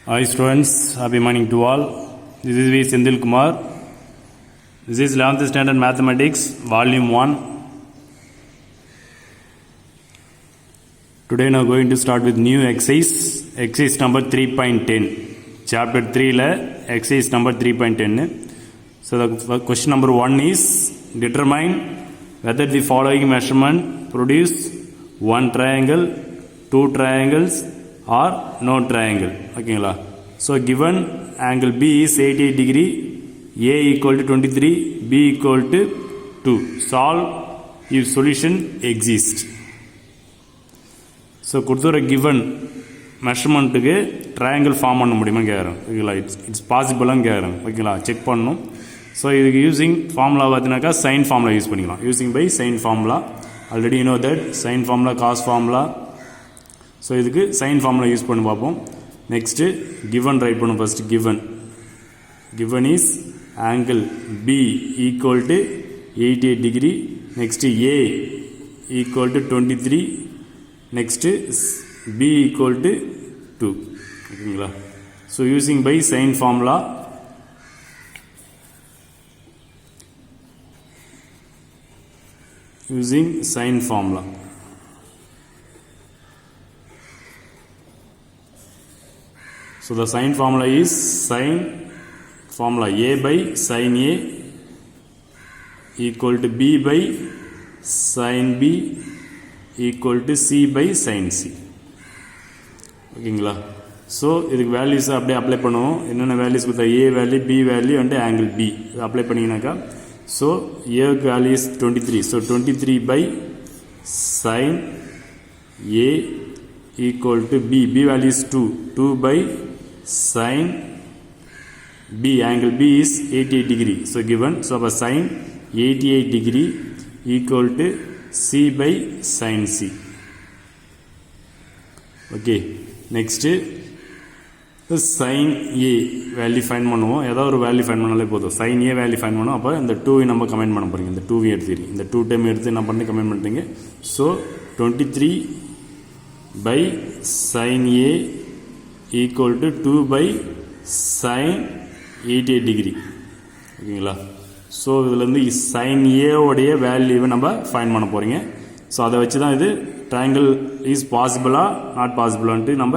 Hi students, happy morning to all. This is V. Sendil Kumar. This is 11th standard mathematics, volume 1. Today we are going to start with new exercise number 3.10. Chapter 3 la exercise number 3.10. So the question number 1 is determine whether the following measurement produce one triangle, two triangles or no triangle. Okay, so given angle B is 88 degree, A equal to 23, B equal to 2. Solve if solution exists. So கொடுத்துற given மெஷர்மெண்ட்டுக்கு triangle form பண்ண முடியுமா கேட்குறேன். ஓகேங்களா, it's பாசிபிளான்னு கேட்குறேன். ஓகேங்களா, check பண்ணணும். So இதுக்கு யூஸிங் ஃபார்முலா பார்த்தீங்கன்னாக்கா சைன் ஃபார்முலா யூஸ் பண்ணிக்கலாம். Using by sine formula, already you know that sine formula, cos formula. So இதுக்கு சைன் ஃபார்முலா யூஸ் பண்ணி பார்ப்போம். நெக்ஸ்ட்டு கிவன் ரைட் பண்ணும். First given is angle B equal to 88 degree. Next a equal to 23. Next b equal to 2. ஓகேங்களா, so using by sine formula So the sine formula is sine formula A by sine A equal to B by sine B equal to C by sine C. ஓகேங்களா, so இதுக்கு values அப்படியே apply பண்ணுவோம். என்னென்ன values கொடுத்தா A value, B value and angle B இது apply பண்ணிங்கனாக்கா, so ஏக்கு value is 23. So 23 by sine A equal to B. B value is 2. 2 by sine B. Angle B is 88 degree. So given, so our sine 88 degree equal to C by sine C. Okay. Next, sine A value find பண்ணுவோம். ஏதாவது ஒரு value find பண்ணாலே போதும். sine A value find பண்ணுவோம். அப்போ இந்த 2 நம்ம comment பண்ண போகிறீங்க. இந்த 2 எடுத்துக்கிறீங்க. இந்த 2 டைம் எடுத்து என்ன பண்ணி கமெண்ட் பண்ணுறீங்க. So 23 by sine A equal to 2 by sine 88 degree. ஓகேங்களா, ஸோ இதுலேருந்து சைன் ஏவோடைய வேல்யூவை நம்ம ஃபைண்ட் பண்ண போகிறீங்க. ஸோ அதை வச்சு தான் இது ட்ரையாங்கிள் இஸ் பாசிபிளா நாட் பாசிபிளான்ட்டு நம்ம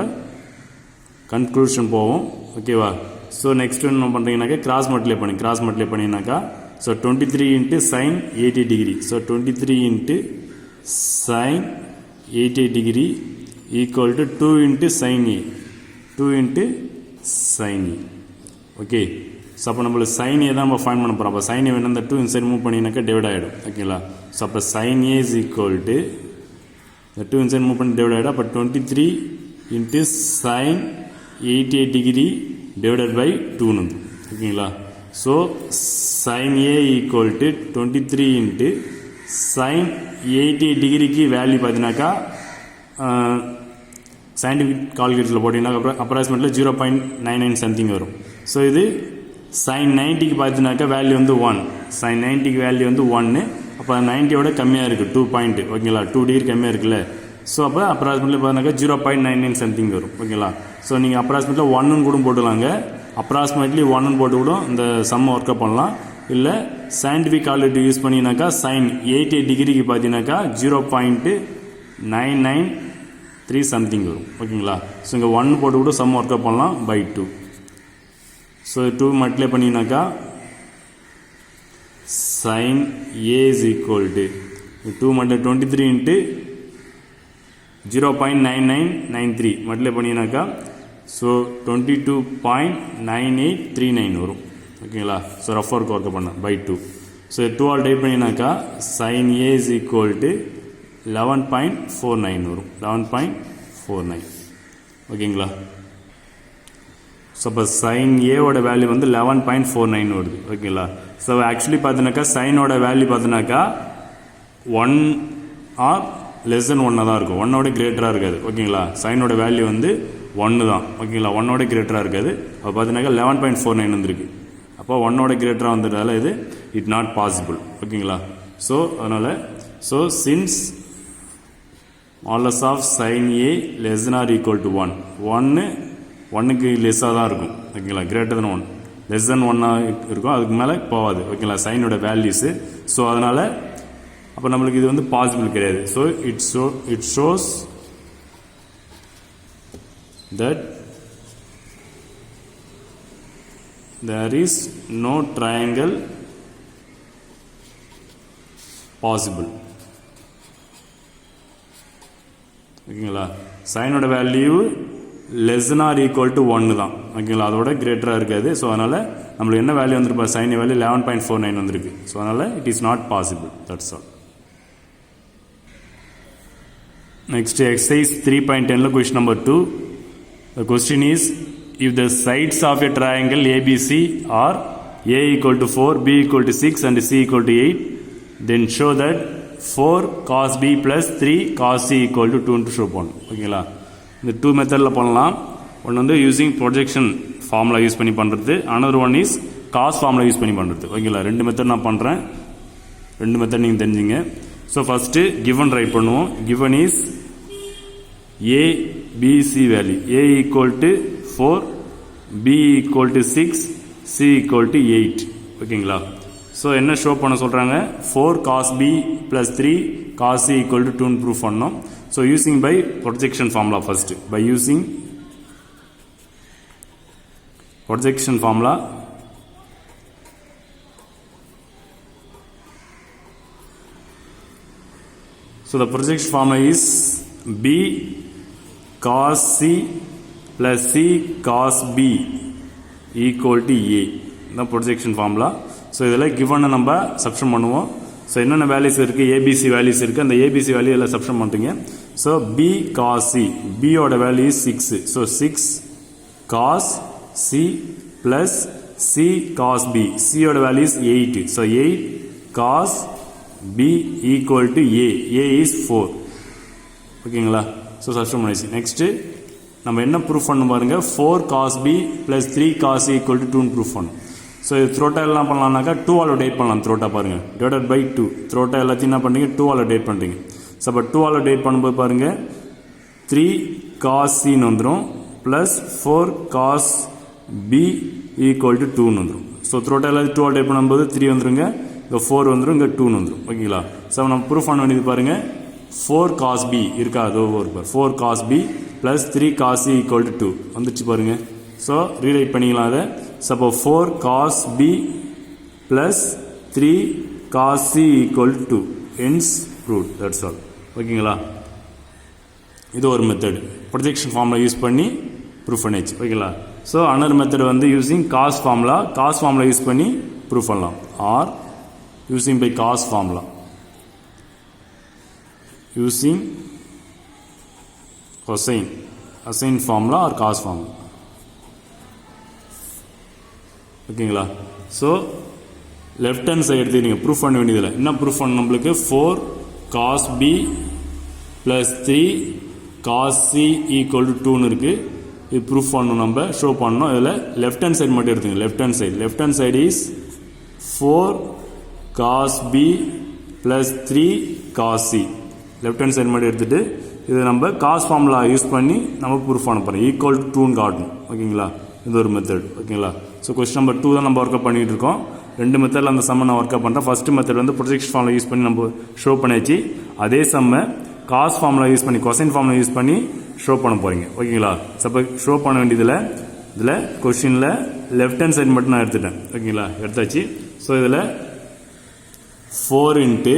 கன்க்ளூஷன் போவோம். ஓகேவா, ஸோ நெக்ஸ்ட் என்ன பண்ணுறீங்கன்னாக்கா கிராஸ் மல்டிப்ளை பண்ணிங்கனாக்கா, so 23 into sine 80 degree. So 23 into sine 80 degree equal to 2 into sin A. 2 into sin A. Okay, so அப்போ நம்மளுக்கு sin A தான் நம்ம ஃபைண்ட் பண்ண போகிறோம். அப்போ sin A வேணும், இந்த 2 இன்சைட் மூவ் பண்ணினாக்கா டிவைட் ஆகிடும். ஓகேங்களா, ஸோ அப்போ sin A is equal to இந்த 2 இன்சைட் மூவ் பண்ணி டிவைட் ஆகிடும். அப்போ 23 into sin 88 degree divided by 2. ஓகேங்களா, so sin A equal to 23 into sin 88 டிகிரிக்கு வேல்யூ பார்த்தீங்கன்னாக்கா சயின்டிஃபிக் கால்குலேட்டரில் போட்டிங்கன்னா அப்ராக்சிமேட்லி 0.99 சம்திங் வரும். ஸோ இது சைன் 90க்கு பார்த்தீங்கன்னாக்கா வேல்யூ வந்து 1. சைன் 90க்கு வேல்யூ வந்து 1. அப்போ 90யோட கம்மியாக இருக்குது 2 பாயிண்ட். ஓகேங்களா, 2 டிகிரி கம்மியாக இருக்குல்ல. ஸோ அப்போ அப்ராக்சிமேட்லி பார்த்தீங்கன்னாக்கா 0.99 சம்திங் வரும். ஓகேங்களா, ஸோ நீங்கள் அப்ராக்சிமேட்லி 1 கூட போட்டுலாங்க. அப்ராக்சிமேட்லி 1 போட்டு கூட இந்த சம்மை ஒர்க் அப் பண்ணலாம். இல்லை சயின்டிஃபிக் கால்குலேட்டர் யூஸ் பண்ணினாக்கா சைன் 88 டிகிரிக்கு பார்த்தீங்கன்னாக்கா 0.9993 சம்திங் வரும். ஓகேங்களா, ஸோ இங்கே 1 போட்டு கூட சம் ஒர்க் அப் பண்ணலாம் பை 2. ஸோ 2 மல்டிப்ளை பண்ணினாக்கா sine A is equal to 2 multiply 23 into 0.9993 multiply பண்ணினாக்கா ஸோ 22.9839 வரும். ஓகேங்களா, ஸோ ரஃப் ஒர்க் பண்ண பை 2. ஸோ 2 ஆல் டைப் பண்ணினாக்கா sine A is equal to 11.49 வரும். 11.49. ஓகேங்களா, ஸோ அப்போ சைன் ஏவோட வேல்யூ வந்து 11.49 வருது. ஓகேங்களா, ஸோ ஆக்சுவலி பார்த்தீங்கன்னாக்கா சைனோட வேல்யூ பார்த்தீங்கன்னாக்கா 1 ஆர் லெஸ் தென் 1 தான் இருக்கும். 1ஓட கிரேட்டராக இருக்காது. ஓகேங்களா, சைனோட வேல்யூ வந்து 1 தான். ஓகேங்களா, 1ஓட கிரேட்டராக இருக்காது. அப்போ பார்த்தீங்கன்னாக்கா 11.49 வந்துருக்கு. அப்போ 1ஓட கிரேட்டராக வந்ததால இது இட் நாட் பாசிபிள். ஓகேங்களா, ஸோ அதனால் so since modulus of sin A less than or equal to 1. 1 1க்கு லெஸ்ஸாக தான் இருக்கும் ஓகேங்களா, கிரேட்டர் தென் 1 லெஸ் தென் 1 இருக்கும், அதுக்கு மேலே போகாது ஓகேங்களா சைனோட வேல்யூஸு. ஸோ அதனால் அப்போ நம்மளுக்கு இது வந்து பாசிபிள் கிடையாது. So it shows that there is no triangle possible ஓகேங்களா. சைனோட value less than or equal to 1 தான் ஓகேங்களா, அதோட கிரேட்டராக இருக்காது. ஸோ அதனால் நம்மளுக்கு என்ன வேல்யூ வந்துருப்பா, சைன் வேல்யூ 11.49 வந்திருக்கு. ஸோ அதனால் it is not possible. That's all. Next exercise 3.10 question number 2. The question is, if the sides of a triangle ABC are A equal to 4, B equal to 6 and C equal to 8, then show that 4 cos B plus 3 cos C equal to 2 ன்னு show பண்ணணும் ஓகேங்களா. இந்த 2 மெத்தடில் பண்ணலாம். ஒன்று வந்து using projection formula use பண்ணி பண்ணுறது, another one is cos formula use பண்ணி பண்ணுறது ஓகேங்களா. 2 மெத்தட் நான் பண்ணுறேன், 2 மெத்தட் நீங்கள் தெரிஞ்சுங்க. ஸோ ஃபஸ்ட்டு கிவன் ரைட் பண்ணுவோம். Given is A B C value, A equal to 4, B equal to 6, C equal to 8 ஓகேங்களா. ஸோ என்ன ஷோ பண்ண சொல்கிறாங்க, 4 cos B plus 3 cos C equal to 2 proof பண்ணோம். So using by projection formula first, by using projection formula. So the projection formula is B cos C plus C cos B equal to A. The projection formula. So இதில் given நம்ம substitute பண்ணுவோம். So என்னென்ன values இருக்குது, ABC values இருக்குது, அந்த ABC value எல்லாம் substitute பண்ணிட்டீங்க. So B cos C, B ஓட value 6. So 6 cos C plus C cos B, C ஓட value 8. So 8 cos B equal to A, A is 4 ஓகேங்களா. ஸோ சப்ஸ்டிட்யூட் பண்ணிச்சு. Next நம்ம என்ன ப்ரூஃப் பண்ணணும் பாருங்க, 4 cos B plus 3 cos C equal to 2 proof பண்ணணும். So இது த்ரோட்டா எல்லாம் பண்ணலாம்னாக்கா 2 ஆல் டேட் பண்ணலாம். த்ரோட்டா பாருங்கள் டிவைடட் பை 2, த்ரோட்டா எல்லாத்தையும் என்ன பண்ணுறீங்க 2 ஆல் டேட் பண்ணுறீங்க. ஸோ அப்போ 2 ஆல் டேட் பண்ணும்போது பாருங்கள் 3 cos C வந்துடும் plus 4 cos B equal to 2 வந்துடும். ஸோ த்ரோட்டா எல்லாத்தையும் 2 ஆல் டேட் பண்ணும்போது 3 வந்துருங்க, இங்கே 4 வந்துடும், இங்கே 2 வந்துடும் ஓகேங்களா. ஸோ நம்ம ப்ரூஃப் பண்ண வேண்டியது பாருங்கள் 4 cos B இருக்கா, அதோ ஒரு 4 cos B plus 3 cos C equal to 2 வந்துச்சு பாருங்க. ஸோ ரீரைட் பண்ணிக்கலாம் அதை. ஸோ அப்போ 4 cos B plus 3 cos C equal to 2 hence proved. That's all ஓகேங்களா. இது ஒரு மெத்தட், ப்ரொஜெக்ஷன் ஃபார்முலா யூஸ் பண்ணி ப்ரூஃப் பண்ணிச்சு ஓகேங்களா. ஸோ அனதர் மெத்தட் வந்து யூஸிங் காஸ் ஃபார்முலா யூஸ் பண்ணி ப்ரூஃப் பண்ணலாம். Or using by cos formula, using cosine formula or cos formula ஓகேங்களா. ஸோ லெஃப்ட் ஹேண்ட் சைடு எடுத்து நீங்கள் ப்ரூஃப் பண்ண வேண்டியதில்லை. என்ன ப்ரூஃப் பண்ண நம்மளுக்கு 4 cos B plus 3 cos C equal to 2ன்னு இருக்குது. இது ப்ரூஃப் பண்ணணும், நம்ம ஷோ பண்ணணும். இதில் லெஃப்ட் ஹேண்ட் சைடு மட்டும் எடுத்துங்க. Left hand side is 4 cos B plus 3 cos C. Left hand side மட்டும் எடுத்துகிட்டு இது நம்ம காஸ் ஃபார்முலா யூஸ் பண்ணி நம்ம ப்ரூஃப் பண்ண போகிறோம். ஈக்குவல் டு 2ன்னு காட்டணும் ஓகேங்களா. இது ஒரு மெத்தட் ஓகேங்களா. ஸோ கொஸ்டின் நம்பர் 2 தான் நம்ம ஒர்க் அப் பண்ணிகிட்டு இருக்கோம். 2 மெத்தடில் அந்த சம்மை நான் ஒர்க் அப் பண்ணுறேன். ஃபஸ்ட்டு மெத்தட் வந்து ப்ரொஜெக்ஷன் ஃபார்முலா யூஸ் பண்ணி நம்ம ஷோ பண்ணியாச்சு. அதே சம்மை காஸ் ஃபார்முலா யூஸ் பண்ணி கொசைன் ஃபார்முலா யூஸ் பண்ணி ஷோ பண்ண போகிறீங்க ஓகேங்களா. சப்போ ஷோ பண்ண வேண்டியதில் இதில் கொஸ்டினில் லெஃப்ட் ஹேண்ட் சைடு மட்டும் நான் எடுத்துட்டேன் ஓகேங்களா, எடுத்தாச்சு. ஸோ இதில் 4 into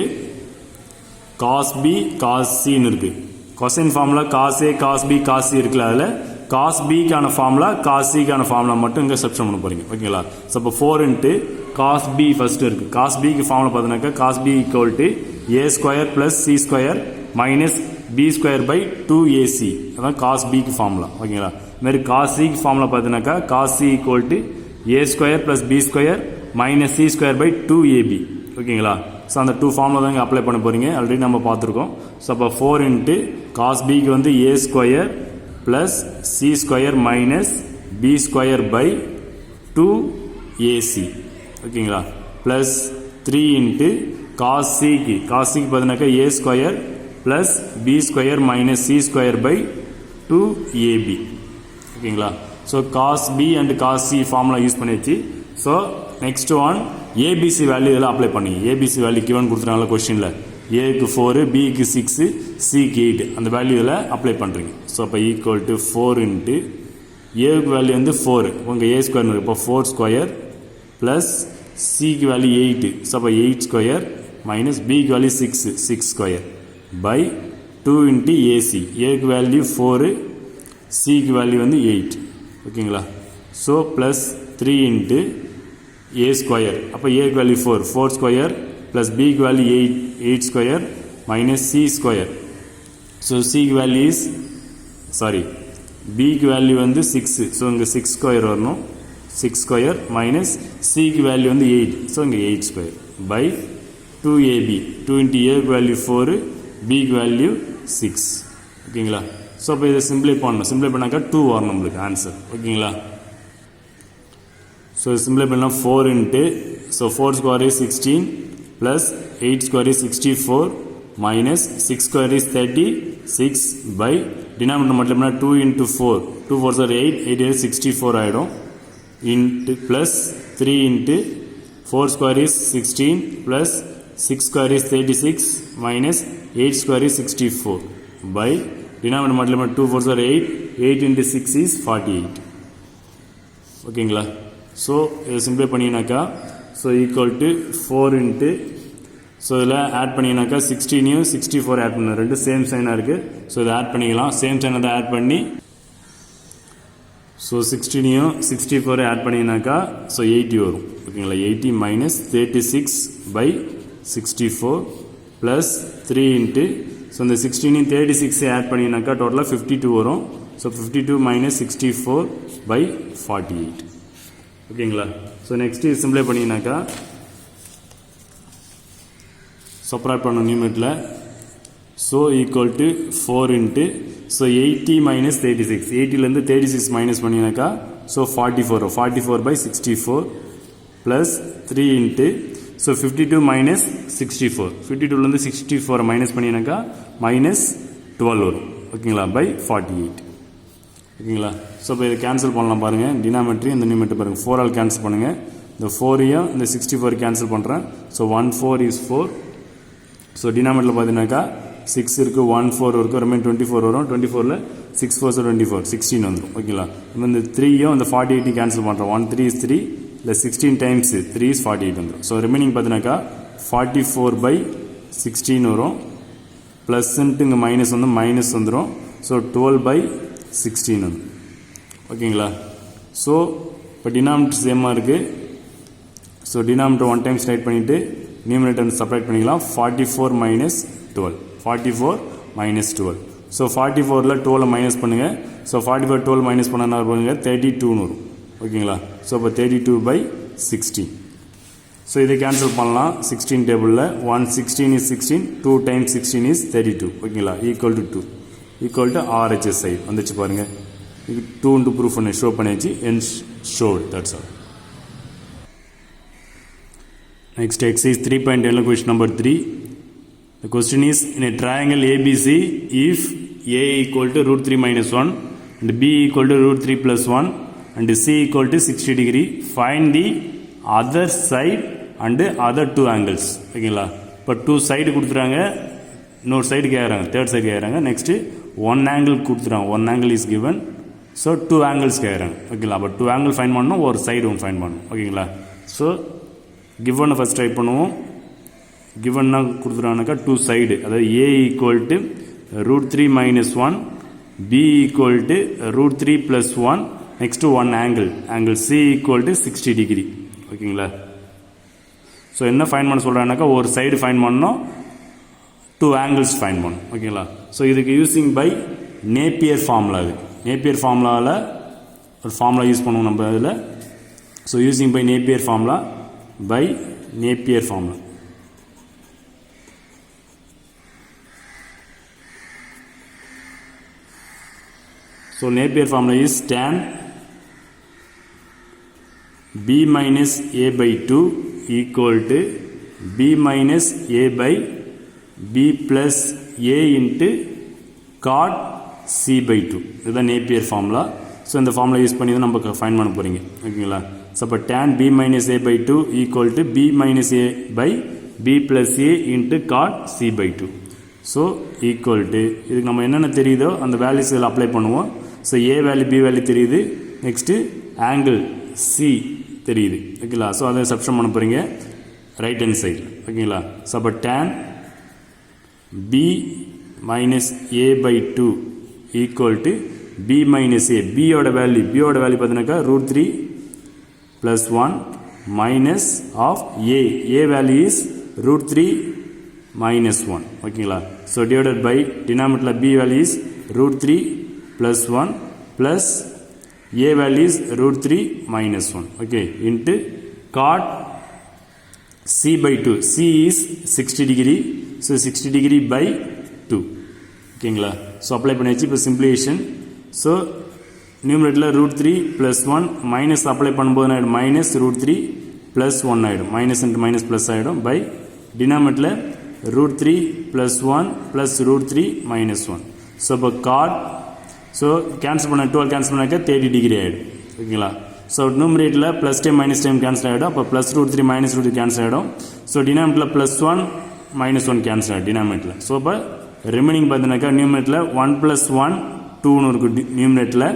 cos B cos C ன்னு இருக்குது. Cosine formula cos A cos B cos C இருக்குல்ல, அதில் cos B க்கான ஃபார்முலா cos C க்கான ஃபார்முலா மட்டும் இங்கே சப்ஸ்டிட்யூட் பண்ண போகிறீங்க ஓகேங்களா. ஸோ இப்போ 4 into cos B ஃபஸ்ட்டு இருக்குது. cos B க்கு ஃபார்முலா பார்த்தீங்கன்னாக்கா cos B equal to A square plus C square minus B square by 2AC, அதான் cos B க்கு ஃபார்முலா ஓகேங்களா. இதுமாதிரி cos C க்கு ஃபார்முலா பார்த்தீங்கன்னாக்கா cos C equal to A square plus B square minus C square by 2AB ஓகேங்களா. So அந்த 2 formula தான் இங்கே அப்ளை பண்ண போகிறீங்க, ஆல்ரெடி நம்ம பார்த்துருக்கோம். ஸோ அப்போ 4 into cos Bக்கு வந்து A square plus C square minus B square by 2AC ஓகேங்களா. ப்ளஸ் 3 into cos Cக்கு பார்த்தீங்கன்னாக்கா A square plus B square minus C square by 2AB ஓகேங்களா. So cos B and cos C formula use பண்ணியாச்சு. So next one ABC value இதெல்லாம் apply பண்ணி ABC value given கொடுத்துருக்காங்களா கொஸ்டினில் ஏக்கு 4 பிக்கு 6 சிக்கு 8 அந்த வேல்யூ இதில் அப்ளை பண்ணுறீங்க. ஸோ அப்போ ஈக்குவல் டு 4 இன்ட்டு ஏக்கு வேல்யூ வந்து 4 உங்கள் ஏ ஸ்கொயர் இருக்குது. இப்போ 4 ஸ்கொயர் ப்ளஸ் சிக்கு வேல்யூ 8 ஸோ அப்போ 8 ஸ்கொயர் மைனஸ் பிக்கு value 6 square by 2 into a c ஏக்கு வேல்யூ 4 சிக்கு வேல்யூ வந்து 8 ஓகேங்களா. So plus 3 into a square அப்போ ஏக்கு வேல்யூ 4 ஸ்கொயர் ப்ளஸ் பிக்கு value 8 square minus c square. So சிக்கு வேல்யூ இஸ் பிக்கு வேல்யூ வந்து 6 ஸோ இங்கே 6 ஸ்கொயர் வரணும் 6 ஸ்கொயர் மைனஸ் சிக்கு வேல்யூ வந்து 8 ஸோ இங்கே 8 ஸ்கொயர் பை 2ab 2 இன்ட்டு ஏக்கு வேல்யூ 4 பிக்கு வேல்யூ 6 ஓகேங்களா. ஸோ அப்போ இதை சிம்பிளை பண்ணாக்கா 2 வரும் நம்மளுக்கு ஆன்சர் ஓகேங்களா. ஸோ சிம்பிளை பண்ணால் 4 into so 4 square is 16 plus 8 square is 64 minus 6 square is 36 by denominator மட்டும் 2 into 4 2 4s are 8 is 64 ஆயிடும் into plus 3 into 4 square is 16 plus 6 square is 36 minus 8 square is 64 by denominator மட்டும் 2 4s are 8 into 6 is 48 ஓகேங்களா. So இதை simplify பண்ணினாக்கா so equal to 4 into so இதில் add பண்ணிங்கனாக்கா 16 64 add பண்ண ரெண்டு சேம் சைனாக இருக்குது. ஸோ இதை ஆட் பண்ணிக்கலாம் சேம் சைனை தான் ஆட் பண்ணி ஸோ 16 64 ஆட் பண்ணிங்கனாக்கா ஸோ 80 வரும் ஓகேங்களா. 80 minus 36 by 64 plus 3 into so இந்த 16 36 ஆட் பண்ணிங்கனாக்கா டோட்டலாக 52 வரும். ஸோ 52 மைனஸ் 64 பை 48 ஓகேங்களா. ஸோ நெக்ஸ்ட்டு சிம்பிளை பண்ணிங்கனாக்கா சப்ராக்ட் பண்ண நியூமெட்டில் so equal to 4 into so 80 minus 36 80லேருந்து 36 மைனஸ் பண்ணிங்கனாக்கா so 44 44 by 64 plus 3 into so 52 minus 64 52லேருந்து 64 மைனஸ் பண்ணிங்கனாக்கா மைனஸ் 12 வரும் ஓகேங்களா பை 48 ஓகேங்களா. ஸோ இப்போ இதை கேன்சல் பண்ணலாம் பாருங்கள் டினாமெட்ரி இந்த நியூமெட்ரி பாருங்கள் 4 ஆல் கேன்சல் பண்ணுங்கள் இந்த 4ஐயும் இந்த 64 கேன்சல் பண்ணுறேன். ஸோ 1 4 is 4 ஸோ டினாமெட்ரியில் பார்த்தீங்கன்னாக்கா 6 இருக்குது 1 4 இருக்குது ரெமைன் 24 வரும் 24ல் 6 4 24 16 வந்துடும் ஓகேங்களா. இப்போ இந்த 3யும் இந்த 48 கேன்சல் பண்ணுறோம் 1 3 is 3 இல்லை 16 டைம்ஸ் 3 is 48 வந்துடும். ஸோ ரிமைனிங் பார்த்தீங்கன்னாக்கா 44 பை 16 வரும் ப்ளஸ்ன்ட்டு இங்கே மைனஸ் வந்து மைனஸ் வந்துடும். ஸோ 12 பை 16 வந்துடும் ஓகேங்களா. ஸோ இப்போ டினாமினேட்டர் சேமாக இருக்குது. ஸோ டினாமினேட்டர் 1 டைம்ஸ் ரைட் பண்ணிவிட்டு நியூமரேட்டர் செப்பரேட் பண்ணிக்கலாம் 44 மைனஸ் 12 44 மைனஸ் 12. ஸோ 44ல் 12 மைனஸ் பண்ணுங்கள். ஸோ 44 12 மைனஸ் பண்ணா பண்ணுங்கள் 32 வரும் ஓகேங்களா. ஸோ இப்போ 32 பை 16. ஸோ இதை கேன்சல் பண்ணலாம் 16 டேபிளில் 1 16 is 16 2 டைம்ஸ் 16 is 32 ஓகேங்களா equal to 2 equal to RHS side வந்துச்சு பாருங்கள். இது 2 இன்ட்டு ப்ரூஃப் பண்ணி ஷோ பண்ணியாச்சு and showed that's all. Next exercise 3.10 question number 3. The question is in a triangle ABC if A equal to root 3 minus 1 and B equal to root 3 plus 1 and C equal to 60 degree find the other side and other two angles ஓகேங்களா. இப்போ 2 side கொடுத்துறாங்க இன்னொரு side கேட்குறாங்க third side கேட்குறாங்க next 1 angle கொடுத்துறாங்க 1 angle is given. So 2 angles கேட்குறாங்க ஓகேங்களா. அப்போ 2 ஆங்கிள் ஃபைன் பண்ணணும் ஒரு சைடு ஒன்று ஃபைன் பண்ணணும் ஓகேங்களா. ஸோ கிவனை ஃபஸ்ட் ட்ரை பண்ணுவோம். கிவன்னா கொடுத்துட்டாங்கனாக்கா 2 சைடு அதாவது A equal to root 3 minus 1 B equal to root 3 plus 1 next 1 angle C equal to 60 degree ஓகேங்களா. ஸோ என்ன ஃபைன் பண்ண சொல்கிறாங்கனாக்கா ஒரு சைடு ஃபைன் பண்ணணும் 2 ஆங்கிள்ஸ் ஃபைன் பண்ணணும் ஓகேங்களா. ஸோ இதுக்கு யூஸிங் பை நேப்பியர் ஃபார்முலா இது நேப்பியர் ஃபார்முலாவில் ஒரு ஃபார்முலா யூஸ் பண்ணுவோம் நம்ம அதில். So using by Napier formula by Napier formula. So Napier formula is tan B minus A by 2 equal to B minus A by B plus A into cot C by 2. This is the Napier formula. So இந்த formula use பண்ணி தான் நம்ம fine பண்ண போகிறீங்க ஓகேங்களா. So அப்போ tan b minus a by 2 equal to b minus a by b plus a into cot c by 2. So equal to இதுக்கு நம்ம என்னென்ன தெரியுதோ அந்த வேல்யூஸ் இதில் அப்ளை பண்ணுவோம். So a value b value தெரியுது, நெக்ஸ்ட்டு ஆங்கிள் c தெரியுது ஓகேங்களா. ஸோ அதை சப்ஸ்டிட்யூட் பண்ண போகிறீங்க ரைட் ஹேண்ட் சைடில் ஓகேங்களா. ஸோ அப்போ tan b minus a by 2 equal to b minus a, b ஓட வேல்யூ பார்த்தீங்கன்னாக்கா √3 plus 1 minus of a value is √3 minus 1 ஓகேங்களா. So divided by denominator b value is √3 plus 1 plus a value is √3 minus 1 okay into cot c by 2, c is 60 degree, so 60 degree by 2 ஓகேங்களா. So apply பண்ணியாச்சு. இப்போ simplification. So நியூமரேட்டரில் √3 plus 1 minus apply பண்ணும்போது ஆகிடும் minus √3 plus 1 ஆகிடும், minus into minus plus ஆகிடும் by டினாமினேட்டரில் √3 plus 1 plus √3 minus 1. So இப்போ காட் ஸோ கேன்சல் பண்ண 12 கேன்சல் பண்ணாக்க 30 டிகிரி ஆகிடும் ஓகேங்களா. ஸோ நியூமரேட்டரில் plus time minus time cancel ஆகிடும். அப்போ ப்ளஸ் √3 மைனஸ் √3 கேன்சல் ஆகிடும். ஸோ டினாமினேட்டரில் +1 -1 கேன்சல் ஆகிடும் டினாமினேட்டரில். ஸோ இப்போ ரிமைனிங் பார்த்தீங்கன்னாக்கா நியூமரேட்டரில் 1 + 1 2ன்னு இருக்குது நியூமரேட்டரில்.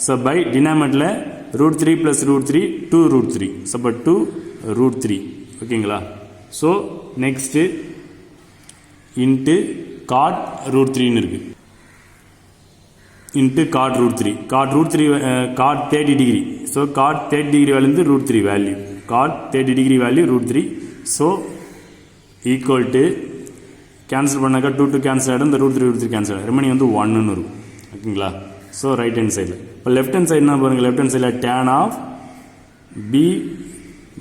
ஸோ பை டினாமினேட்டரில் √3 + √3 2√3. ஸோ இப்போ 2√3 ஓகேங்களா. ஸோ நெக்ஸ்ட்டு இன்ட்டு காட் √3ன்னு இருக்குது, into cot √3 cot 30 degree. So cot 30 degree value √3 value, cot 30 degree value √3. So equal to cancel பண்ணாக்கா 2 கேன்சல் ஆகிடும், இந்த √3 கேன்சல் ஆகிடும், ரிமைனிங் வந்து 1ன்னு இருக்கும் ஓகேங்களா. ஸோ ரைட் ஹேண்ட் சைடில் இப்போ லெஃப்ட் ஹேண்ட் சைடுனா பாருங்கள், லெஃப்ட் ஹேண்ட் சைடில் tan of b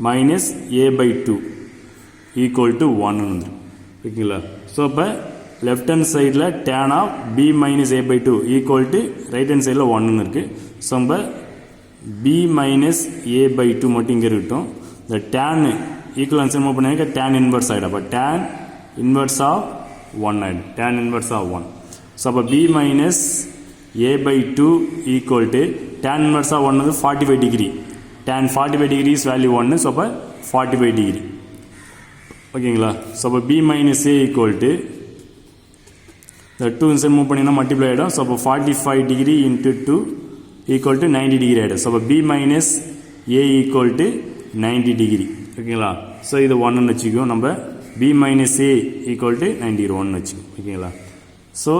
minus a by 2 equal to 1 வந்துடும் ஓகேங்களா. ஸோ இப்போ லெஃப்ட் ஹேண்ட் சைடில் tan of b minus a by 2 equal to right hand சைடில் 1ன்னு இருக்குது. ஸோ நம்ம b minus a by 2 மட்டும் இங்கே இருக்கட்டும். இந்த tan ஈக்குவல் ஆன்சர் மூவ் பண்ணிக்க tan இன்வெர்ஸ் ஆகிடும். அப்போ tan இன்வெர்ஸ் ஆஃப் 1 ஆகிடும், tan இன்வெர்ஸ் ஆஃப் 1. ஸோ அப்போ b minus a by 2 equal to tan inverse of 1 is 45 degree. Tan 45 degree is value 1. So, 45 degree. ஓகேங்களா. ஸோ அப்போ b minus a equal to the 2 inside move பண்ணினா multiply ஆகிடும். So அப்போ 45 degree into 2 equal to 90 degree ஆகிடும். So அப்போ b minus a equal to 90 degree ஓகேங்களா. So இது 1ன்னு வச்சுக்கோம் நம்ம. b minus a equal to 90 1ன்னு வச்சுக்கோம் ஓகேங்களா. ஸோ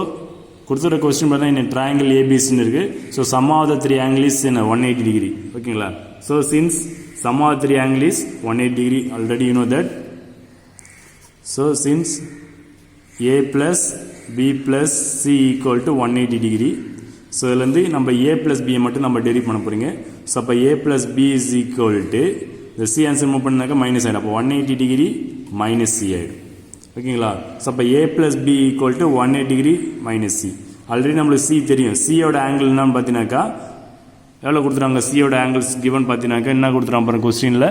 கொடுத்துற கொஸ்டின் பார்த்தா இந்த ட்ரையாங்கிள் ஏபிசின்னு இருக்குது. So sum of the 3 angle is 180 degree ஓகேங்களா. So since sum of 3 angle is 180 degree already you know that. So since a + b + c equal to 180 degree. So இதுலேருந்து நம்ம a + b மட்டும் நம்ம derive பண்ண போகிறீங்க. So அப்போ a + b is equal to இந்த c answer move பண்ணாக்கா minus ஆகிடும். அப்போ 180 டிகிரி மைனஸ் c ஆகிடும் ஓகேங்களா. ஸோ அப்போ a + b equal to 180 degree minus c. Already நம்மளுக்கு c தெரியும். சியோட ஆங்கிள் என்னன்னு பார்த்தீங்கன்னாக்கா எவ்வளோ கொடுத்துறாங்க, சியோட ஆங்கிள்ஸ் கிவன் பார்த்தீங்கன்னாக்கா என்ன கொடுத்துறாங்க பாருங்க கொஸ்டினில்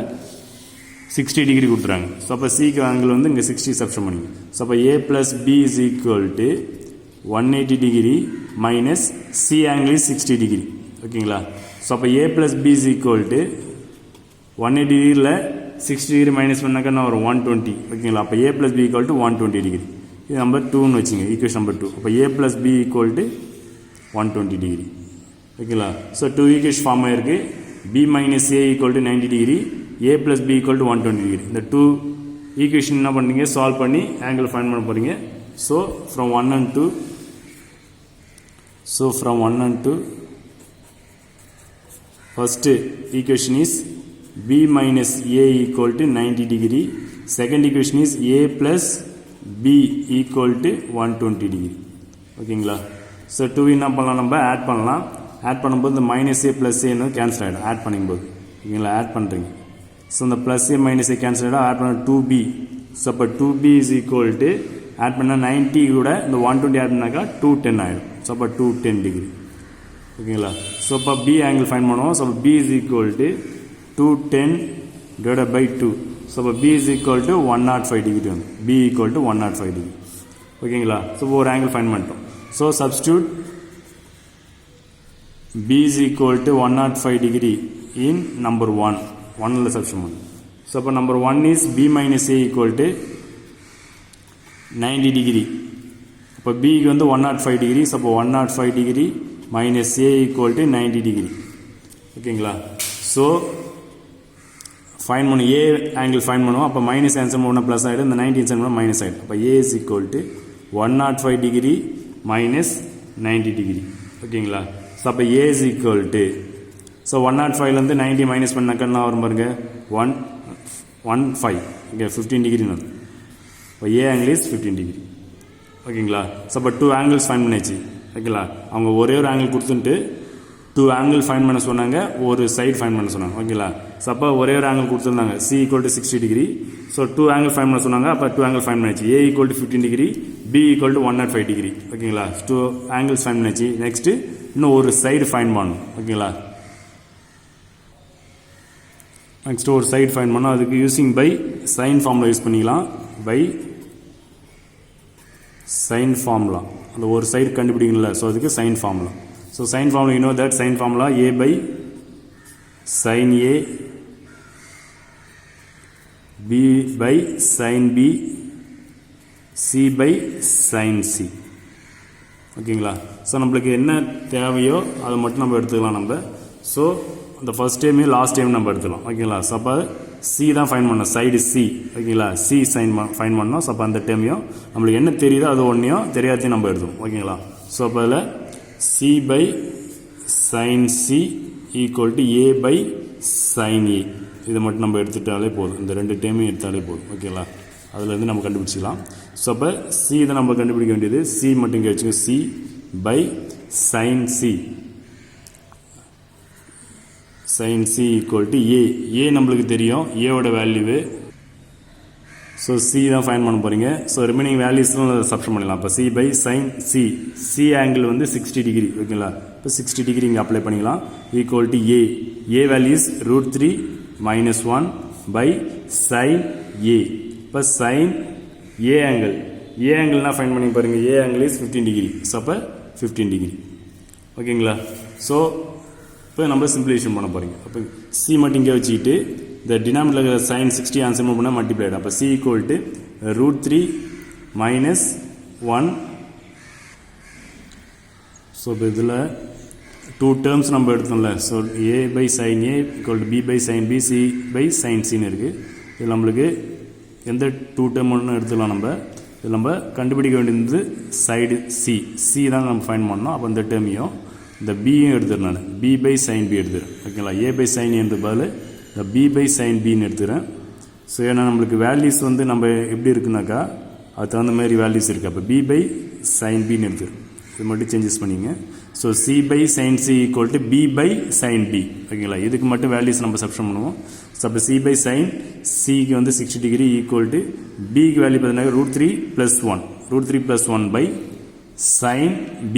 60 டிகிரி கொடுத்துறாங்க. ஸோ அப்போ சிக்கு ஆங்கிள் வந்து இங்கே 60 சப்ஸ்டிட்யூட் பண்ணிங்க. ஸோ அப்போ a + b is equal to 180 degree minus c angle is 60 degree ஓகேங்களா. ஸோ அப்போ a + b is equal to 180 டிகிரியில் 60 டிகிரி மைனஸ் பண்ணாக்கா நான் ஒரு 120 ஓகேங்களா. அப்போ a + b equal to 120 degree. இது நம்பர் 2ன்னு வச்சுங்க, ஈக்குவேஷன் நம்பர் 2. அப்போ a + b equal to 120 degree ஓகேங்களா. ஸோ 2 ஈக்குவேஷன் ஃபார்ம் ஆகிருக்கு. b minus a equal to 90 degree, a + b equal to 120 degree. இந்த 2 ஈக்குவேஷன் என்ன பண்ணுறீங்க, சால்வ் பண்ணி ஆங்கிள் ஃபைண்ட் பண்ண போகிறீங்க. So from 1 and 2, so from 1 and 2 first equation is b minus a equal to 90 degree. Second equation is a plus b equal to 120 degree ஓகேங்களா. So 2 என்ன பண்ணலாம், நம்ம ஆட் பண்ணலாம். ஆட் பண்ணும்போது இந்த மைனஸ் ஏ ப்ளஸ் ஏன்னு கேன்சல் ஆகிடும் ஆட் பண்ணும்போது ஓகேங்களா. ஆட் பண்ணுறீங்க. ஸோ இந்த plus A minus A cancel ஆகிடும். ஆட் பண்ண 2b. ஸோ அப்போ 2b is equal to add பண்ணால் 90 கூட இந்த 120 ஆட் பண்ணாக்கா 210 ஆகிடும். ஸோ அப்போ 210 டிகிரி ஓகேங்களா. ஸோ இப்போ b ஆங்கிள் ஃபைண்ட் பண்ணுவோம். ஸோ அப்போ b is equal to 210 divided by 2. So அப்போ b is equal to 105 degree வந்து b ஈக்குவல் டு 105 டிகிரி ஓகேங்களா. ஸோ ஒரு ஆங்கிள் ஃபைண்ட் பண்ணிட்டோம். So substitute B is equal to 105 degree in number 1. 1 substitution பண்ணு. So, அப்போ number 1 is B minus A equal to 90 degree. அப்போ B க்கு வந்து 105 degree. So, அப்போ 105 degree minus A equal to 90 degree. ஓகேங்களா? So, fine பண்ணு A angle fine பண்ணுவோம். அப்போ மைனஸ் ஆன்சர் பண்ணால் ப்ளஸ் ஆகிடும். இந்த 90 ஆன்சர் பண்ணால் மைனஸ் ஆகிடும். அப்போ A is equal to 105 degree minus 90 degree. ஓகேங்களா? ஸோ அப்போ A is equal to ஸோ 105லேருந்து 90 மைனஸ் பண்ணாக்கா என்ன வரும் பாருங்க 115 இங்கே 15 டிகிரின்னு வரும். இப்போ A angle is 15 டிகிரி. ஓகேங்களா? ஸோ அப்போ 2 ஆங்கிள்ஸ் ஃபைன் பண்ணியாச்சு. ஓகேங்களா? அவங்க ஒரே ஒரு ஆங்கிள் கொடுத்துட்டு 2 ஆங்கிள் ஃபைன் பண்ண சொன்னாங்க, ஒரு சைடு ஃபைன் பண்ண சொன்னாங்க. ஓகேங்களா? ஸோ அப்போ ஒரே ஒரு ஆங்கிள் கொடுத்துருந்தாங்க C equal to 60 degree. So 2 angle fine பண்ண சொன்னாங்க. அப்போ 2 ஆங்கிள் ஃபைன் பண்ணியாச்சு. A equal to 15 degree, B equal to 105 degree. ஓகேங்களா? 2 ஆங்கிள்ஸ் ஃபைன் பண்ணியாச்சு. நெக்ஸ்ட்டு இன்னும் ஒரு சைடு ஃபைன் பண்ணணும். ஓகேங்களா? நெக்ஸ்ட் ஒரு சைடு ஃபைன் பண்ணோம். அதுக்கு using by sine formula use பண்ணிக்கலாம். பை சைன் ஃபார்முலா அந்த ஒரு சைடு கண்டுபிடிக்கல. ஸோ அதுக்கு sine formula. So sine formula you know that sine formula A by sin A, B by sin B, C by sin C. ஓகேங்களா? So நம்மளுக்கு என்ன தேவையோ அதை மட்டும் நம்ம எடுத்துக்கலாம் நம்ம. ஸோ அந்த ஃபர்ஸ்ட் டைமே லாஸ்ட் டைம் நம்ம எடுத்துக்கலாம். ஓகேங்களா? ஸோ அப்போ சி தான் ஃபைன் பண்ணோம், சைடு சி. ஓகேங்களா? சி ஃபைன் பண்ணோம். ஸோ அப்போ அந்த டைமையும் நம்மளுக்கு என்ன தெரியுதோ அது ஒன்றையும் தெரியாதையும் நம்ம எடுத்துவோம். ஓகேங்களா? ஸோ அப்போ அதில் C by sine C equal to A by sine A. இதை மட்டும் நம்ம எடுத்துட்டாலே போதும். இந்த ரெண்டு டைமையும் எடுத்தாலே போதும். ஓகேங்களா? அதுலேருந்து நம்ம கண்டுபிடிச்சிக்கலாம். ஸோ அப்போ சி இதை நம்ம கண்டுபிடிக்க வேண்டியது. சி மட்டும் இங்கே வச்சுக்கோங்க. C by sine C, sin C equal to A. A நம்மளுக்கு தெரியும், ஏவோட வேல்யூவு. ஸோ சி தான் ஃபைன் பண்ண போகிறீங்க. ஸோ ரிமைனிங் வேல்யூஸ்லாம் சப்ஸ்டிட் பண்ணிடலாம். இப்போ C by sine C, C angle வந்து 60 டிகிரி. ஓகேங்களா? இப்போ 60 டிகிரி இங்கே அப்ளை பண்ணிக்கலாம். Equal to A, A values √3 minus 1 by sine A. இப்போ சைன் ஏ ஆங்கிள், ஏ ஆங்கிள்னா ஃபைன் பண்ணி பாருங்கள். A angle is 15 degree. So அப்போ 15 டிகிரி. ஓகேங்களா? ஸோ இப்போ நம்ம சிம்பிளிஃபிகேஷன் பண்ண போகிறீங்க. அப்போ சி மட்டும் இங்கே வச்சுக்கிட்டு இந்த டினாமினேட்டரில் இருக்கிற சைன் 60 ஆன்சர் பண்ணால் மல்டிப்ளை ஆகிடும். அப்போ C equal to √3 minus 1. So இப்போ இதில் 2 டேர்ம்ஸ் நம்ம எடுத்தோம்ல. So A by sine A equal to B by sine B, C by sine சின்னு இருக்குது. இதில் நம்மளுக்கு எந்த 2 டேர்ம் ஒன்று எடுத்துக்கலாம். நம்ம இதில் நம்ம கண்டுபிடிக்க வேண்டியது சைடு சி, சி தான் நம்ம ஃபைன் பண்ணோம். அப்போ இந்த டேர்மையும் இந்த பியும் எடுத்துறேன். நான் பி பை சைன் பி எடுத்துறேன். ஓகேங்களா? ஏ பை சைன் என்ற பதில் இந்த பி பை சைன் பின்னு எடுத்துகிறேன். ஸோ ஏன்னா நம்மளுக்கு வேல்யூஸ் வந்து நம்ம எப்படி இருக்குனாக்கா அது தகுந்த மாதிரி வேல்யூஸ் இருக்குது. அப்போ பி பை சைன் பின்னு எடுத்துகிறேன். இது மட்டும் சேஞ்சஸ் பண்ணிங்க. So C by sine C equal to B by sine B. ஓகேங்களா? இதுக்கு மட்டும் வேல்யூஸ் நம்ம சப்ஸ்டிட் பண்ணுவோம். ஸோ அப்போ சி பை சைன் சிக்கு வந்து 60 டிகிரி ஈக்குவல் டு பிக்கு வேல்யூ பார்த்தீங்கன்னா √3 + 1, √3 + 1 by sin B.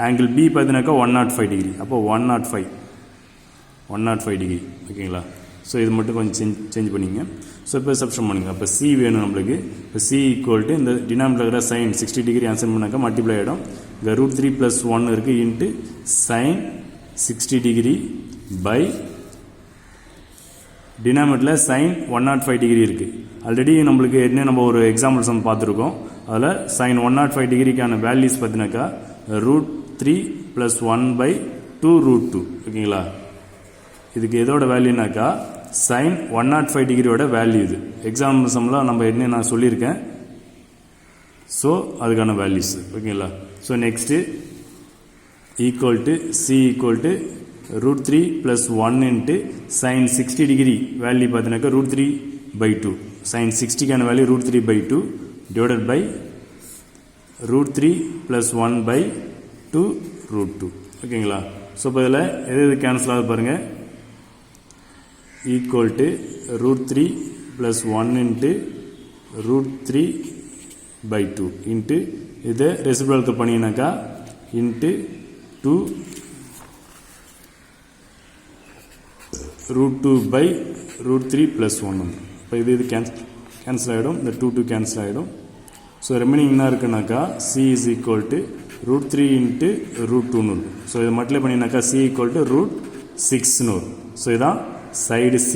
Angle B பார்த்தீங்கன்னாக்கா 105 டிகிரி. அப்போ 105 டிகிரி. ஓகேங்களா? ஸோ இது மட்டும் கொஞ்சம் சேஞ்ச் பண்ணிங்க. ஸோ இப்போ சப்ஸ்டிட் பண்ணுங்கள். அப்போ சி வேணும் நம்மளுக்கு. இப்போ சி ஈக்குவல் டு இந்த டினாமினேட்டரில் இருக்கிற சைன் 60 டிகிரி ஆன்சர் பண்ணாக்கா மல்டிப்ளை ஆகிடும். இங்கே √3 + 1 இருக்குது இன்ட்டு சைன் 60 டிகிரி பை டினாமினேட்டரில் சைன் 105 டிகிரி இருக்குது. ஆல்ரெடி நம்மளுக்கு என்ன நம்ம ஒரு எக்ஸாம்பிள் சம் பார்த்துருக்கோம். அதில் சைன் 105 டிகிரிக்கான வேல்யூஸ் பார்த்தீங்கன்னாக்கா √3 + 1 பை 2√2. ஓகேங்களா? இதுக்கு எதோட வேல்யூனாக்கா சைன் 105 டிகிரியோட வேல்யூ. இது எக்ஸாம்பிள் சம்லாம் நம்ம என்ன நான் சொல்லியிருக்கேன். ஸோ அதுக்கான வேல்யூஸ். ஓகேங்களா? So next equal to C equal to √3 + 1 into sine 60 degree value பார்த்தீங்கன்னாக்கா √3/2. சைன் 60க்கான வேல்யூ √3/2 divided by √3 + 1 by 2√2. ஓகேங்களா? ஸோ இப்போ இதில் எது கேன்சல் ஆகுது பாருங்கள். ஈக்குவல் டு √3 + 1 இன்ட்டு √3/2 இன்ட்டு இதை ரெசிப்ரோக்கல் பண்ணினாக்கா இன்ட்டு 2 √2 by √3 + 1. இப்போ இது கேன்சல் ஆகிடும். இந்த 2 கேன்சல் ஆகிடும். ஸோ ரெமைனிங் என்ன இருக்குனாக்கா C is equal to √3 into √2 வரும். ஸோ இதை மல்டிப்ளை பண்ணினாக்கா c equal to √6 வரும். ஸோ இதான் சைடு c.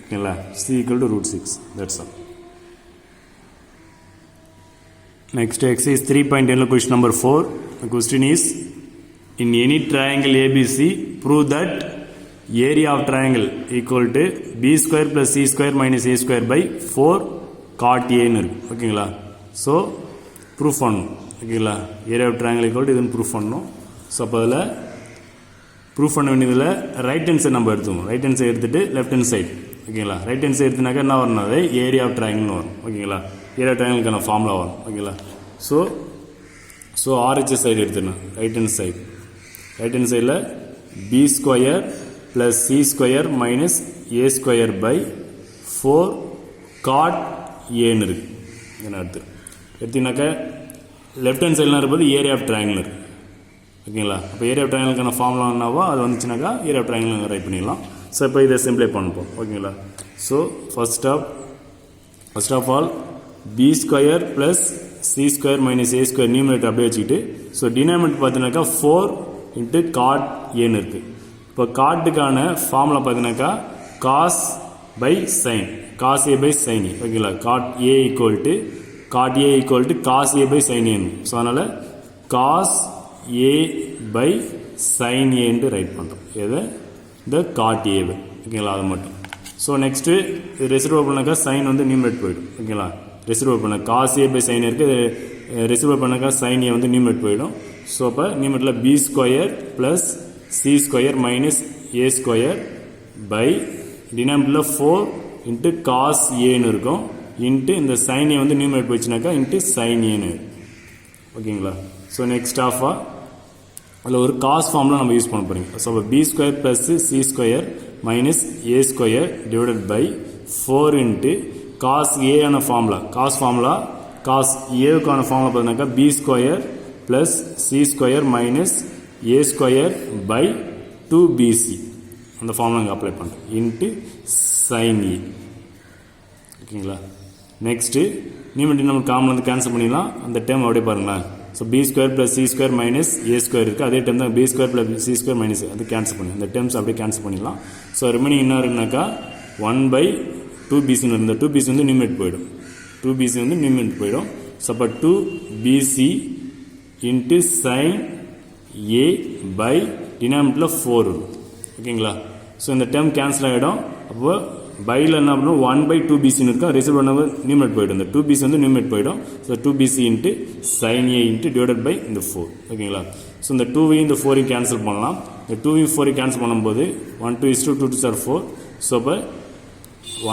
ஓகேங்களா, c equal to √6. That's all. Next exercise 3.10 question number 4. The question is, in any triangle ABC, prove that area of triangle equal to b square plus c square minus a square by 4 cot a ன்னு இருக்கு. ஓகேங்களா, so proof பண்ணணும். ஓகேங்களா, area of triangle equal to இதுன்னு proof பண்ணணும். So அப்போ அதில் proof பண்ண வேண்டியதில் ரைட் ஹேண்ட் சைடு நம்ம எடுத்துக்கணும். ரைட் ஹேண்ட் சைடு எடுத்துகிட்டு லெஃப்ட் ஹேண்ட் சைடு. ஓகேங்களா, ரைட் ஹேண்ட் சைடு எடுத்துனாக்கா என்ன வரணும், அது ஏரியா ஆஃப் ட்ரையாங்கிள்னு வரும். ஓகேங்களா, ஏரியா ஆஃப் ட்ரையாங்கிளுக்கான ஃபார்முலா வரும். ஓகேங்களா, ஸோ ஆர்ஹெச் சைடு எடுத்துடணும். Right hand side, right hand சைடில் B square plus C square minus A square by 4 cot ஏன்னு இருக்கு. என்ன அடுத்து எடுத்தீங்கன்னாக்கா லெஃப்ட் ஹேண்ட் சைடில் இருப்பது ஏரியா ஆஃப் ட்ரையாங்கிள் இருக்கு. ஓகேங்களா, அப்போ ஏரியா ஆஃப் ட்ரையாங்கிளுக்கான ஃபார்முலா என்னவோ அது வந்துச்சுனாக்கா ஏரியா ஆஃப் ட்ரையாங்கிள் ரைட் பண்ணிடலாம். ஸோ இப்போ இதை சிம்பிளை பண்ணுப்போம். ஓகேங்களா, so first of all B square plus C square minus A square numerator அப்படியே வச்சுக்கிட்டு, ஸோ டினாமினேட்டர் பார்த்தீங்கன்னாக்கா 4 இன்ட்டு காட் ஏன்னு இருக்குது. இப்போ காட்டுக்கான ஃபார்முலா பார்த்தீங்கன்னாக்கா cos by sine, cos A by sine A. ஓகேங்களா, cot A equal to cos A by sine ஏன்னு. ஸோ அதனால் காஸ் ஏ பை சைன் ஏன்னு ரைட் பண்ணுறோம். எதை, இந்த காட் ஏ பை. ஓகேங்களா, அது மட்டும். ஸோ நெக்ஸ்ட்டு இது ரெசிடியூவல் பண்ணாக்கா சைன் வந்து நியூமரேட் போயிடும். ஓகேங்களா, ரெசிடியூவல் பண்ண காஸ் ஏ பை சைன் இருக்குது, ரெசிடியூவல் பண்ணாக்கா சைன் ஏ வந்து நியூமரேட் போயிடும். ஸோ அப்போ நியூமரேட்டில் B square plus C square minus A square by டினாமினேட்டரில் 4 இன்ட்டு காஸ் ஏன்னு இருக்கும், இன்ட்டு இந்த சைன் ஏ வந்து நியூமரேட் போயிடுச்சுனாக்கா இன்ட்டு சைன் ஏன்னு. ஓகேங்களா, ஸோ நெக்ஸ்ட் ஆஃபாக அதில் ஒரு காஸ் ஃபார்முலா நம்ம யூஸ் பண்ண போகிறீங்க. ஸோ அப்போ B square plus C square minus A square divided by 4 into cos A ஆன ஃபார்முலா, காஸ் ஏவுக்கான ஃபார்முலா பார்த்தீங்கன்னாக்கா B square plus C square minus A square by 2bc. அந்த ஃபார்முலா இங்கே apply பண்ணுறோம் இன்ட்டு சைன் ஏ. ஓகேங்களா, next numerator நம்ம common வந்து cancel பண்ணிடலாம். அந்த டேர்ம் அப்படியே பாருங்களேன். So B square plus C square minus A square இருக்குது, அதே டைம் தான் B square plus C square minus அது கேன்சல் பண்ணி அந்த டேர்ம்ஸ் அப்படியே கேன்சல் பண்ணிடலாம். ஸோ ரிமைனிங் என்ன இருக்குனாக்கா 1/2bc இருந்த 2bc வந்து நியூமரேட் போயிடும். 2bc வந்து நியூமரேட் போயிடும். ஸோ அப்போ 2bc into sine A by டினாமினேட்டரில் 4 இருக்கும். ஓகேங்களா, ஸோ இந்த டேர்ம் கேன்சல் ஆகிடும். அப்போ பையில் என்ன பண்ணணும் 1/2bcன்னு இருக்கும், ரிசீவ் பண்ண நியூமரேட் போயிடும். இந்த 2bc வந்து நியூமரேட் போயிடும். So 2bc into sine A into divided by இந்த 4. ஓகேங்களா, ஸோ இந்த 2வையும் இந்த 4ஐயும் கேன்சல் பண்ணலாம். இந்த 2வையும் 4ஐயும் கேன்சல் பண்ணும்போது 1/2 2 2 4. ஸோ அப்போ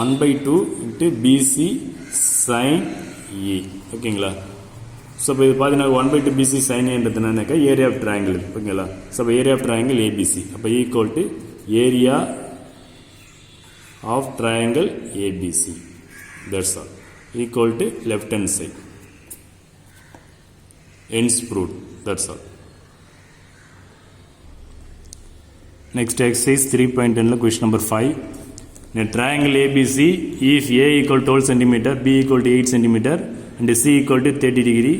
1/2 இன்ட்டு bc சைன் ஏ. ஓகேங்களா, ஸோ இப்போ இது பார்த்தீங்கன்னா 1/2bc சைன் ஏன்றது என்னன்னாக்கா ஏரியா ஆஃப் ட்ரையாங்கிள். ஓகேங்களா, ஸோ அப்போ ஏரியா ஆஃப் ட்ரையாங்கிள் ஏபிசி. அப்போ equal to area of triangle ABC. That's all. Equal to left hand side. Ends proved. That's all. Next exercise 3.10 question number 5. In a triangle ABC, if A equal to 12 cm, B equal to 8 cm and C equal to 30 degree,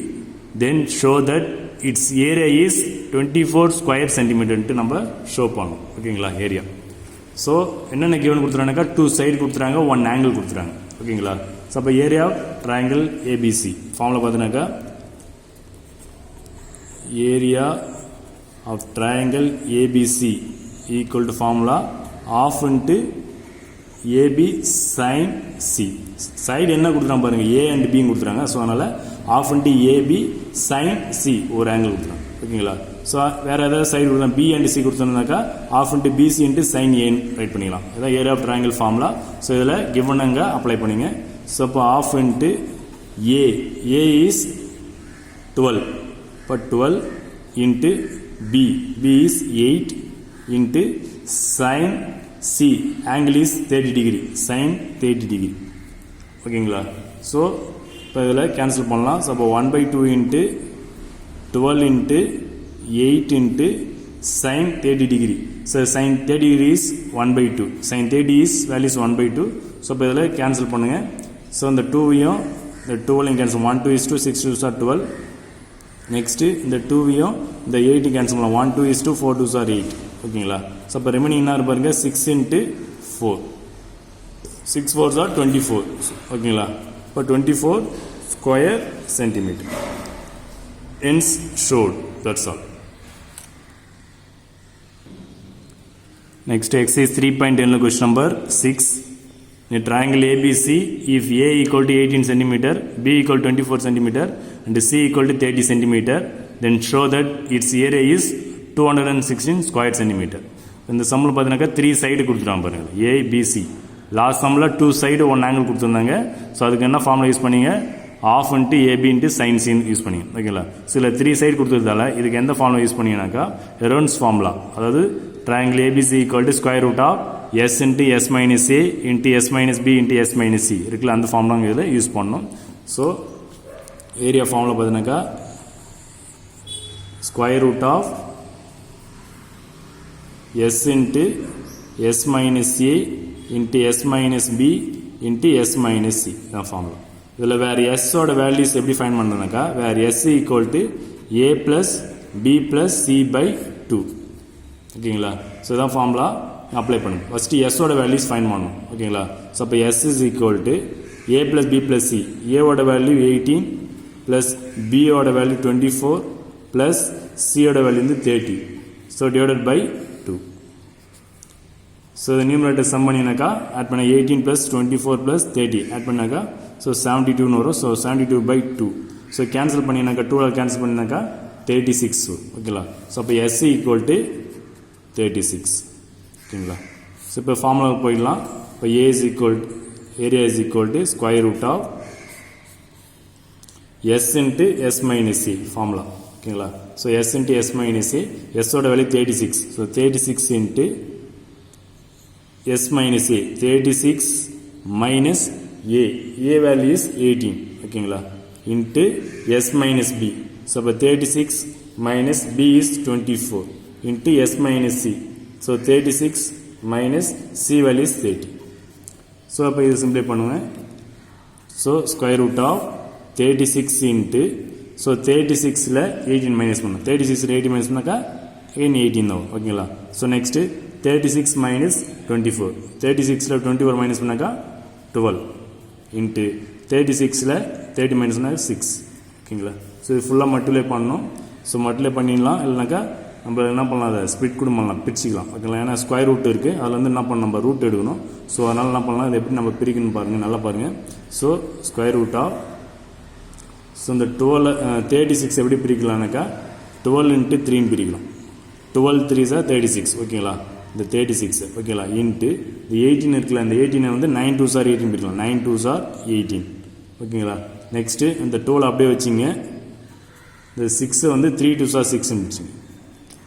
then show that its area is 24 square centimeter ன்னு நம்ம show பண்ணோம். ஓகேங்களா, area. So என்னென்ன given கொடுத்துறாங்கக்கா 2 side கொடுத்துறாங்க, 1 angle கொடுத்துறாங்க. ஓகேங்களா, so அப்போ area of triangle ABC formula பார்த்தீங்கன்னாக்கா area of triangle ABC equal to formula half into AB sine C. Side என்ன கொடுத்துறாங்க பாருங்கள், ஏ அண்ட் பின்னு கொடுத்துறாங்க. ஸோ அதனால் half into AB sine C ஒரு ஆங்கிள் கொடுத்துறாங்க. ஓகேங்களா, ஸோ வேறு ஏதாவது சைடு கொடுத்தா பி அண்ட் சி கொடுத்தோம்னாக்கா half into BC into sine ஏன்னு ரைட் பண்ணிக்கலாம். இதான் area of triangle formula. So இதில் கிவன் அங்கே அப்ளை பண்ணிங்க. ஸோ இப்போ ஆஃப் இன்ட்டு ஏ இஸ் 12. இப்போ 12 into B is 8 into sine C angle is 30 degree, sine 30 degree. ஓகேங்களா, ஸோ இப்போ இதில் கேன்சல் பண்ணலாம். ஸோ அப்போ 1/2 into 12 into 8 into sin 30 degree. So sin 30 degree is 1/2. Sin 30 is value is 1/2. So இப்போ இதில் cancel பண்ணுங்கள். So இந்த 2வையும் இந்த 12 கேன்சல் 1 2 is 2 6 2 are 12. நெக்ஸ்ட்டு இந்த 2வையும் இந்த 8 கேன்சல் பண்ணலாம் 1 2 is 2 4 2s are 8 ஓகேங்களா ஸோ அப்போ ரெமைனிங் என்ன பாருங்க 6 into 4 6 4s are 24 ஓகேங்களா இப்போ 24 square centimeter hence showed that's all. Next exercise 3.10 question number 6. In a triangle ABC, if A equal to 18 cm, B equal to 24 cm and C equal to 30 cm, then show that its area is 216 square centimeter. இந்த சம்மில் பார்த்தீங்கன்னாக்கா 3 side கொடுத்துட்டாங்க பாருங்கள் ABC. Last சம்மில் 2 side 1 angle கொடுத்துருந்தாங்க. So அதுக்கு என்ன formula use பண்ணீங்க half into AB into sine சின்னு யூஸ் பண்ணீங்க ஓகேங்களா. சில 3 சைடு கொடுத்துருந்தால இதுக்கு எந்த ஃபார்முலா யூஸ் பண்ணீங்கன்னாக்கா எரோன்ஸ் ஃபார்முலா, அதாவது triangle ABC equal to square root of s into s minus a into s minus b into s minus c இருக்குல்ல அந்த ஃபார்முலாங்க இதில் யூஸ் பண்ணணும். ஸோ ஏரியா ஃபார்முலா பார்த்தீங்கன்னாக்கா square root of s into s minus a into s minus b into s minus c தான் formula. இதில் வேறு எஸ்ஸோட values எப்படி find பண்ணுறதுனாக்கா வேறு s equal to a plus b plus c by 2 ஓகேங்களா. So இதான் formula apply பண்ணுங்க. First எஸ்ஸோட values find பண்ணணும் ஓகேங்களா. ஸோ அப்போ S is equal to A plus B plus C. ஏவோட வேல்யூ 18 ப்ளஸ் பியோட வேல்யூ 24 ப்ளஸ் சியோட வேல்யூ வந்து 30. So divided by 2. ஸோ இந்த நியூமரேட்டர் சம் பண்ணினாக்கா ஆட் பண்ண 18 ப்ளஸ் 24 ப்ளஸ் 30 ஆட் பண்ணாக்கா ஸோ 72ன்னு வரும். So 72 by 2. ஸோ கேன்சல் பண்ணினாக்கா 2 கேன்சல் பண்ணினாக்கா 36 ஓகேங்களா. ஸோ அப்போ எஸ் ஈக்குவல் டு 36 ஓகேங்களா. ஸோ இப்போ ஃபார்முலாவுக்கு போயிடலாம். இப்போ A is equal area is equal to square root of S into S minus C formula ஓகேங்களா. So S into S minus C, எஸ்ஸோட value 36. So 36 into S minus A 36 minus A, A value is 18 ஓகேங்களா into S minus B. So இப்போ 36 minus B is 24 into s minus c. So 36 minus c value is 30. So அப்போ இது சிம்பிளை பண்ணுவேன். So square root of 36 into so 36ல 18 minus பண்ணணும். 36ல 18 minus பண்ணாக்கா 18 தான் ஓகேங்களா. So next 36 minus 24. 36ல 24 மைனஸ் பண்ணாக்கா 12 இன்ட்டு 36ல 30 மைனஸ் பண்ணாக்கா 6 ஓகேங்களா. ஸோ இது ஃபுல்லாக மல்டிப்ளை பண்ணணும். ஸோ மல்டிப்ளை பண்ணிடலாம். இல்லைனாக்கா நம்ம என்ன பண்ணலாம் அதை ஸ்பிட் கூட பண்ணலாம், பிரிச்சிக்கலாம் ஓகேங்களா. ஏன்னா ஸ்கொயர் ரூட் இருக்குது, அதில் வந்து என்ன பண்ணணும் நம்ம ரூட் எடுக்கணும். ஸோ அதனால் என்ன பண்ணலாம் இது எப்படி நம்ம பிரிக்கணும்னு பாருங்கள், நல்லா பாருங்கள். So square root of so இந்த 36 எப்படி பிரிக்கலாம்னாக்கா 12 into 3ன்னு பிரிக்கலாம். 12 3s are 36 ஓகேங்களா. இந்த 36 ஓகேங்களா இன்ட்டு இந்த 18 இருக்குல்ல, இந்த 18 வந்து 9 2s are 18 பிரிக்கலாம். 9 2s are 18 ஓகேங்களா. நெக்ஸ்ட்டு இந்த 12 அப்படியே வச்சிங்க. இந்த 6 வந்து 3 2s are 6ன்னு வச்சுங்க.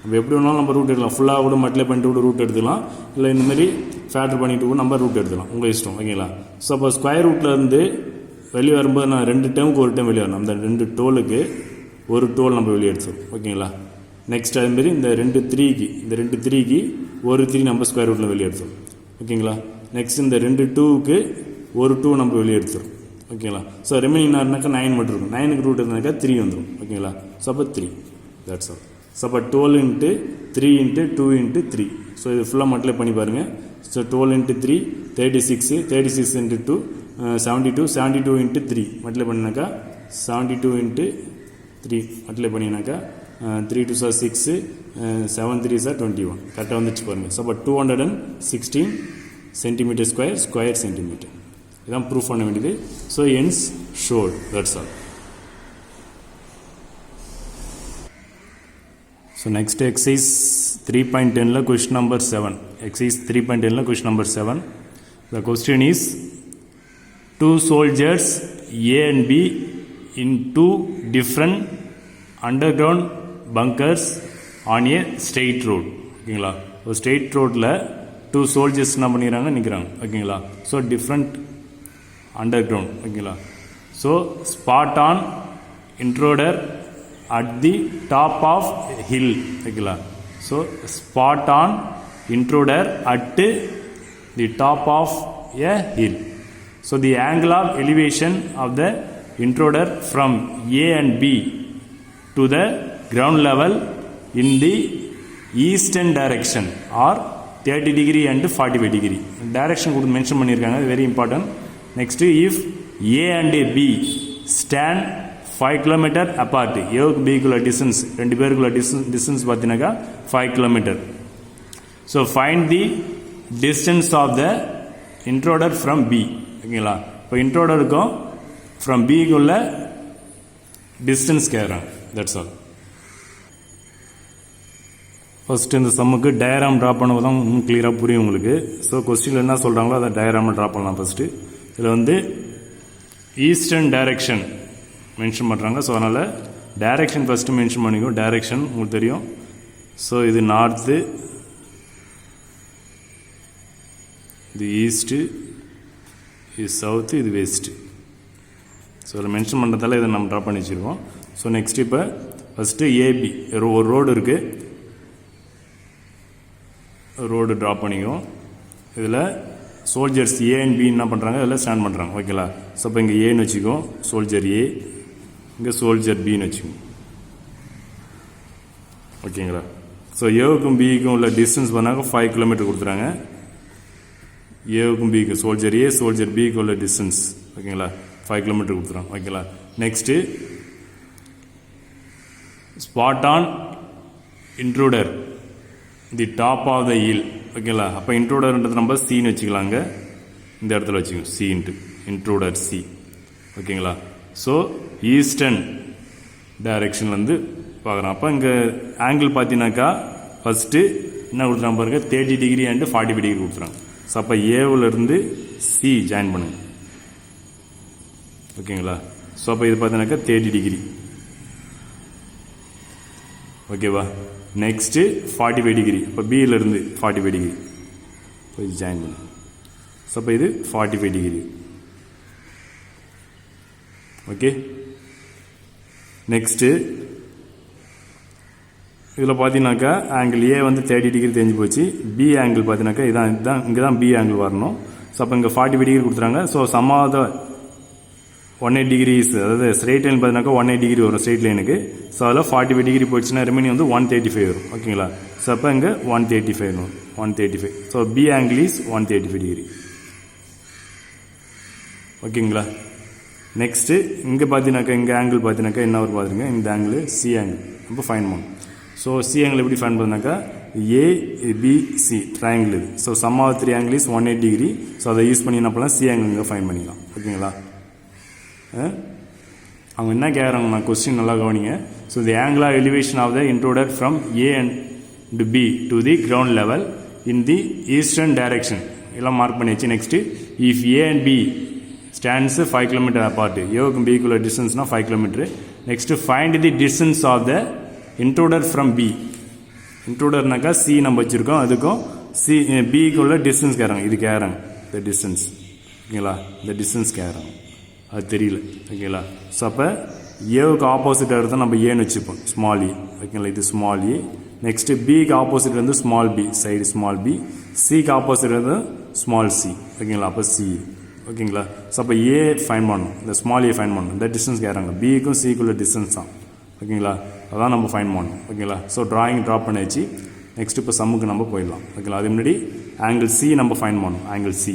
நம்ம எப்படி வேணாலும் நம்ம ரூட் எடுக்கலாம். ஃபுல்லாக கூட மட்டில் பண்ணிட்டு கூட ரூட் எடுத்துக்கலாம், இல்லை இந்தமாரி ஃபேக்டர் பண்ணிட்டு கூட நம்ம ரூட் எடுத்துக்கலாம், உங்கள் இஷ்டம் ஓகேங்களா. ஸோ அப்போ ஸ்கொயர் ரூட்லேருந்து வெளியே வரும்போது நான் 2 டேர்முக்கு ஒரு டைம் வெளியே வரணும். அந்த 2 டோலுக்கு ஒரு டோல் நம்ம வெளியே எடுத்துரும் ஓகேங்களா. நெக்ஸ்ட் அதுமாரி இந்த 2 3க்கு ஒரு 3 நம்ம ஸ்கொயர் ரூட்டில் வெளியே எடுத்துரும் ஓகேங்களா. நெக்ஸ்ட் இந்த 2 2க்கு ஒரு 2 நம்ம வெளியே எடுத்துரும் ஓகேங்களா. ஸோ ரெமைனிங் இருந்தாக்கா 9 மட்டும் இருக்கும். 9க்கு ரூட் இருந்தாக்கா 3 வந்துடும் ஓகேங்களா. ஸோ அப்போ 3 தட்ஸ் ஆல். ஸோ அப்போ 12 into 3 into 2 into 3. ஸோ இது ஃபுல்லாக மல்டிப்ளை பண்ணி பாருங்கள். So 12 into 3 36, 36 into 2 72, 72 into 3 multiply பண்ணினாக்கா 72 into 3 மல்டிப்ளை பண்ணினாக்கா 3 2s are 6, 7 3s are 21 கரெக்டாக வந்துச்சு பாருங்கள். ஸோ அப்போ 216 சென்டிமீட்டர் ஸ்கொயர் சென்டிமீட்டர் இதான் ப்ரூஃப் பண்ண வேண்டியது. So hence showed that's all. So next exercise 3.10 question number 7. Exercise 3.10 question number 7. The question is 2 soldiers A and B in 2 different underground bunkers on a straight road. ஓகேங்களா. ஒரு straight ரோட்டில் 2 soldiers என்ன பண்ணிக்கிறாங்க நிற்கிறாங்க ஓகேங்களா. So different underground ஓகேங்களா. So spot on intruder at the top of hill ஓகேங்களா. So spot on intruder at the top of a hill. So the angle of elevation of the intruder from A and B to the ground level in the eastern direction or 30 degree and 45 degree. Direction could mention பண்ணிருக்காங்க, very important. Next, if A and B stand 5 km apart, A க்கு B குள்ள distance, ரெண்டு பேருக்குள்ள distance பார்த்தீங்கன்னாக்கா 5 km. So find the distance of the intruder from B. ஓகேங்களா, இப்போ இன்ட்ரோடருக்கும் from B குள்ள distance கேட்குறாங்க. That's all. ஃபர்ஸ்ட் இந்த சம்முக்கு டயராம் ட்ரா பண்ணுவது தான் இன்னும் கிளியராக புரியும் உங்களுக்கு. ஸோ கொஸ்டினில் என்ன சொல்கிறாங்களோ அதை டயராமில் ட்ரா பண்ணலாம். ஃபஸ்ட்டு இதில் வந்து ஈஸ்டர்ன் டைரெக்ஷன் மென்ஷன் பண்ணுறாங்க. ஸோ அதனால் டைரெக்ஷன் ஃபஸ்ட்டு மென்ஷன் பண்ணிக்கோ. டைரெக்ஷன் உங்களுக்கு தெரியும். ஸோ இது நார்த்து, இது ஈஸ்ட்டு, இது சவுத்து, இது வெஸ்ட்டு. ஸோ இதில் மென்ஷன் பண்ணுறதால இதை நம்ம ட்ரா பண்ணி வச்சுருக்கோம். ஸோ நெக்ஸ்ட் இப்போ ஃபஸ்ட்டு ஏபி ஒரு ரோடு இருக்குது, ரோடு ட்ரா பண்ணிக்கும். இதில் சோல்ஜர்ஸ் ஏ அண்ட் பி என்ன பண்ணுறாங்க, இதில் ஸ்டாண்ட் பண்ணுறாங்க. ஓகேங்களா, ஸோ இப்போ இங்கே ஏன்னு வச்சுக்கோ, சோல்ஜர் ஏ, இங்கே சோல்ஜர் பின்னு வச்சுக்கோங்க. ஓகேங்களா, ஸோ ஏவுக்கும் பிக்கும் உள்ள டிஸ்டன்ஸ் பண்ணாங்க 5 கிலோமீட்டர் கொடுத்துறாங்க. ஏவுக்கும் பிக்கு சோல்ஜர் ஏ சோல்ஜர் பிக்கு உள்ள டிஸ்டன்ஸ் ஓகேங்களா 5 கிலோமீட்டர் கொடுத்துறாங்க. ஓகேங்களா, next spot on intruder the top of the hill. ஓகேங்களா, அப்போ இன்ட்ரூடர்ன்றது நம்ம சின்னு வச்சுக்கலாங்க, இந்த இடத்துல வச்சுக்கோங்க சி இன்ட்டு இன்ட்ரூடர் சி. ஓகேங்களா, ஸோ ஈஸ்டர்ன் டைரெக்ஷன்லேருந்து பார்க்குறோம். அப்போ இங்கே ஆங்கிள் பார்த்தீங்கன்னாக்கா ஃபஸ்ட்டு என்ன கொடுத்துறாங்க பாருங்க, 30 டிகிரி அண்டு 45 டிகிரி கொடுத்துறாங்க. ஸோ அப்போ ஏவிலேருந்து சி ஜாயின் பண்ணுங்க. ஓகேங்களா, ஸோ அப்போ இது பார்த்தீங்கன்னாக்கா 30 டிகிரி. ஓகேவா, நெக்ஸ்ட்டு 45 டிகிரி. இப்போ பியிலேருந்து 45 டிகிரி இப்போ இது ஜாயின் பண்ணு. ஸோ அப்போ இது 45 டிகிரி. ஓகே, நெக்ஸ்ட்டு இதில் பார்த்தீங்கன்னாக்கா ஆங்கிள் ஏ வந்து 30 டிகிரி தெரிஞ்சு போச்சு. பி ஆங்கிள் பார்த்தீங்கன்னாக்கா இதுதான் இங்கே தான் பி ஆங்கிள் வரணும். ஸோ அப்போ இங்கே 45 டிகிரி கொடுத்துறாங்க. So sum of the 180 degrees, அதாவது ஸ்ட்ரெயிட் லைன் பார்த்தீங்கன்னாக்கா 180 டிகிரி வரும் ஸ்ட்ரெயிட் லைனுக்கு. ஸோ அதில் 45 டிகிரி போயிடுச்சுன்னா ரிமைனிங் வந்து 135 வரும். ஓகேங்களா, ஸோ அப்போ இங்கே 135 வரும், 135. So B angle is 135 degree. ஓகேங்களா, நெக்ஸ்ட்டு இங்கே பார்த்தீங்கன்னாக்கா இங்கே ஆங்கிள் பார்த்தீங்கன்னாக்கா என்ன வரும் பாருங்க, இந்த ஆங்கிள் சி ஆங்கிள் அப்போ ஃபைன் பண்ணும். ஸோ சி ஆங்கிள் எப்படி ஃபைன் பண்ணாக்கா ஏபிசி ட்ரையாங்கிள் இது. So sum of 3 angle is 180 degree. So அதை யூஸ் பண்ணி என்ன பண்ணலாம், சி ஆங்கிள் இங்கே ஃபைன் பண்ணிக்கலாம். ஓகேங்களா, அவங்க என்ன கேட்குறாங்க, நான் கொஸ்டின் நல்லா கவனிங்க. So the angle of elevation of the intruder from A and B to the ground level in the eastern direction எல்லாம் மார்க் பண்ணியாச்சு. Next if A and B stands 5 kilometre apart, ஏவுக்கும் பிக்குள்ள டிஸ்டன்ஸ்னா 5 kilometre. Next find the distance of the intruder from B. இன்ட்ரூடர்னாக்கா C நம்ம வச்சுருக்கோம், அதுக்கும் C பிக்குள்ள distance கேட்குறாங்க. இது கேட்குறாங்க இந்த டிஸ்டன்ஸ். ஓகேங்களா, இந்த டிஸ்டன்ஸ் கேட்குறாங்க, அது தெரியல. ஓகேங்களா, ஸோ அப்போ ஏவுக்கு ஆப்போசிட்டாக இருந்தால் நம்ம ஏன்னு வச்சுப்போம், ஸ்மால் ஏ. ஓகேங்களா, இது ஸ்மால் ஏ. நெக்ஸ்ட்டு பிக்கு ஆப்போசிட் வந்து small B, side small B. சிக்கு ஆப்போசிட் வந்து ஸ்மால் சி. ஓகேங்களா, அப்போ சி. ஓகேங்களா, ஸோ அப்போ ஏ ஃபைன் பண்ணணும், இந்த ஸ்மால் ஏ ஃபைன் பண்ணணும். இந்த டிஸ்டன்ஸ் கேட்குறாங்க, பிக்கும் சிக்குள்ள டிஸ்டன்ஸ் தான். ஓகேங்களா, அதான் நம்ம ஃபைன் பண்ணணும். ஓகேங்களா, ஸோ ட்ராயிங் ட்ராப் பண்ணிச்சு. நெக்ஸ்ட் இப்போ சம்முக்கு நம்ம போயிடலாம். ஓகேங்களா, அது முன்னாடி ஆங்கிள் சி நம்ம ஃபைன் பண்ணணும், ஆங்கிள் சி.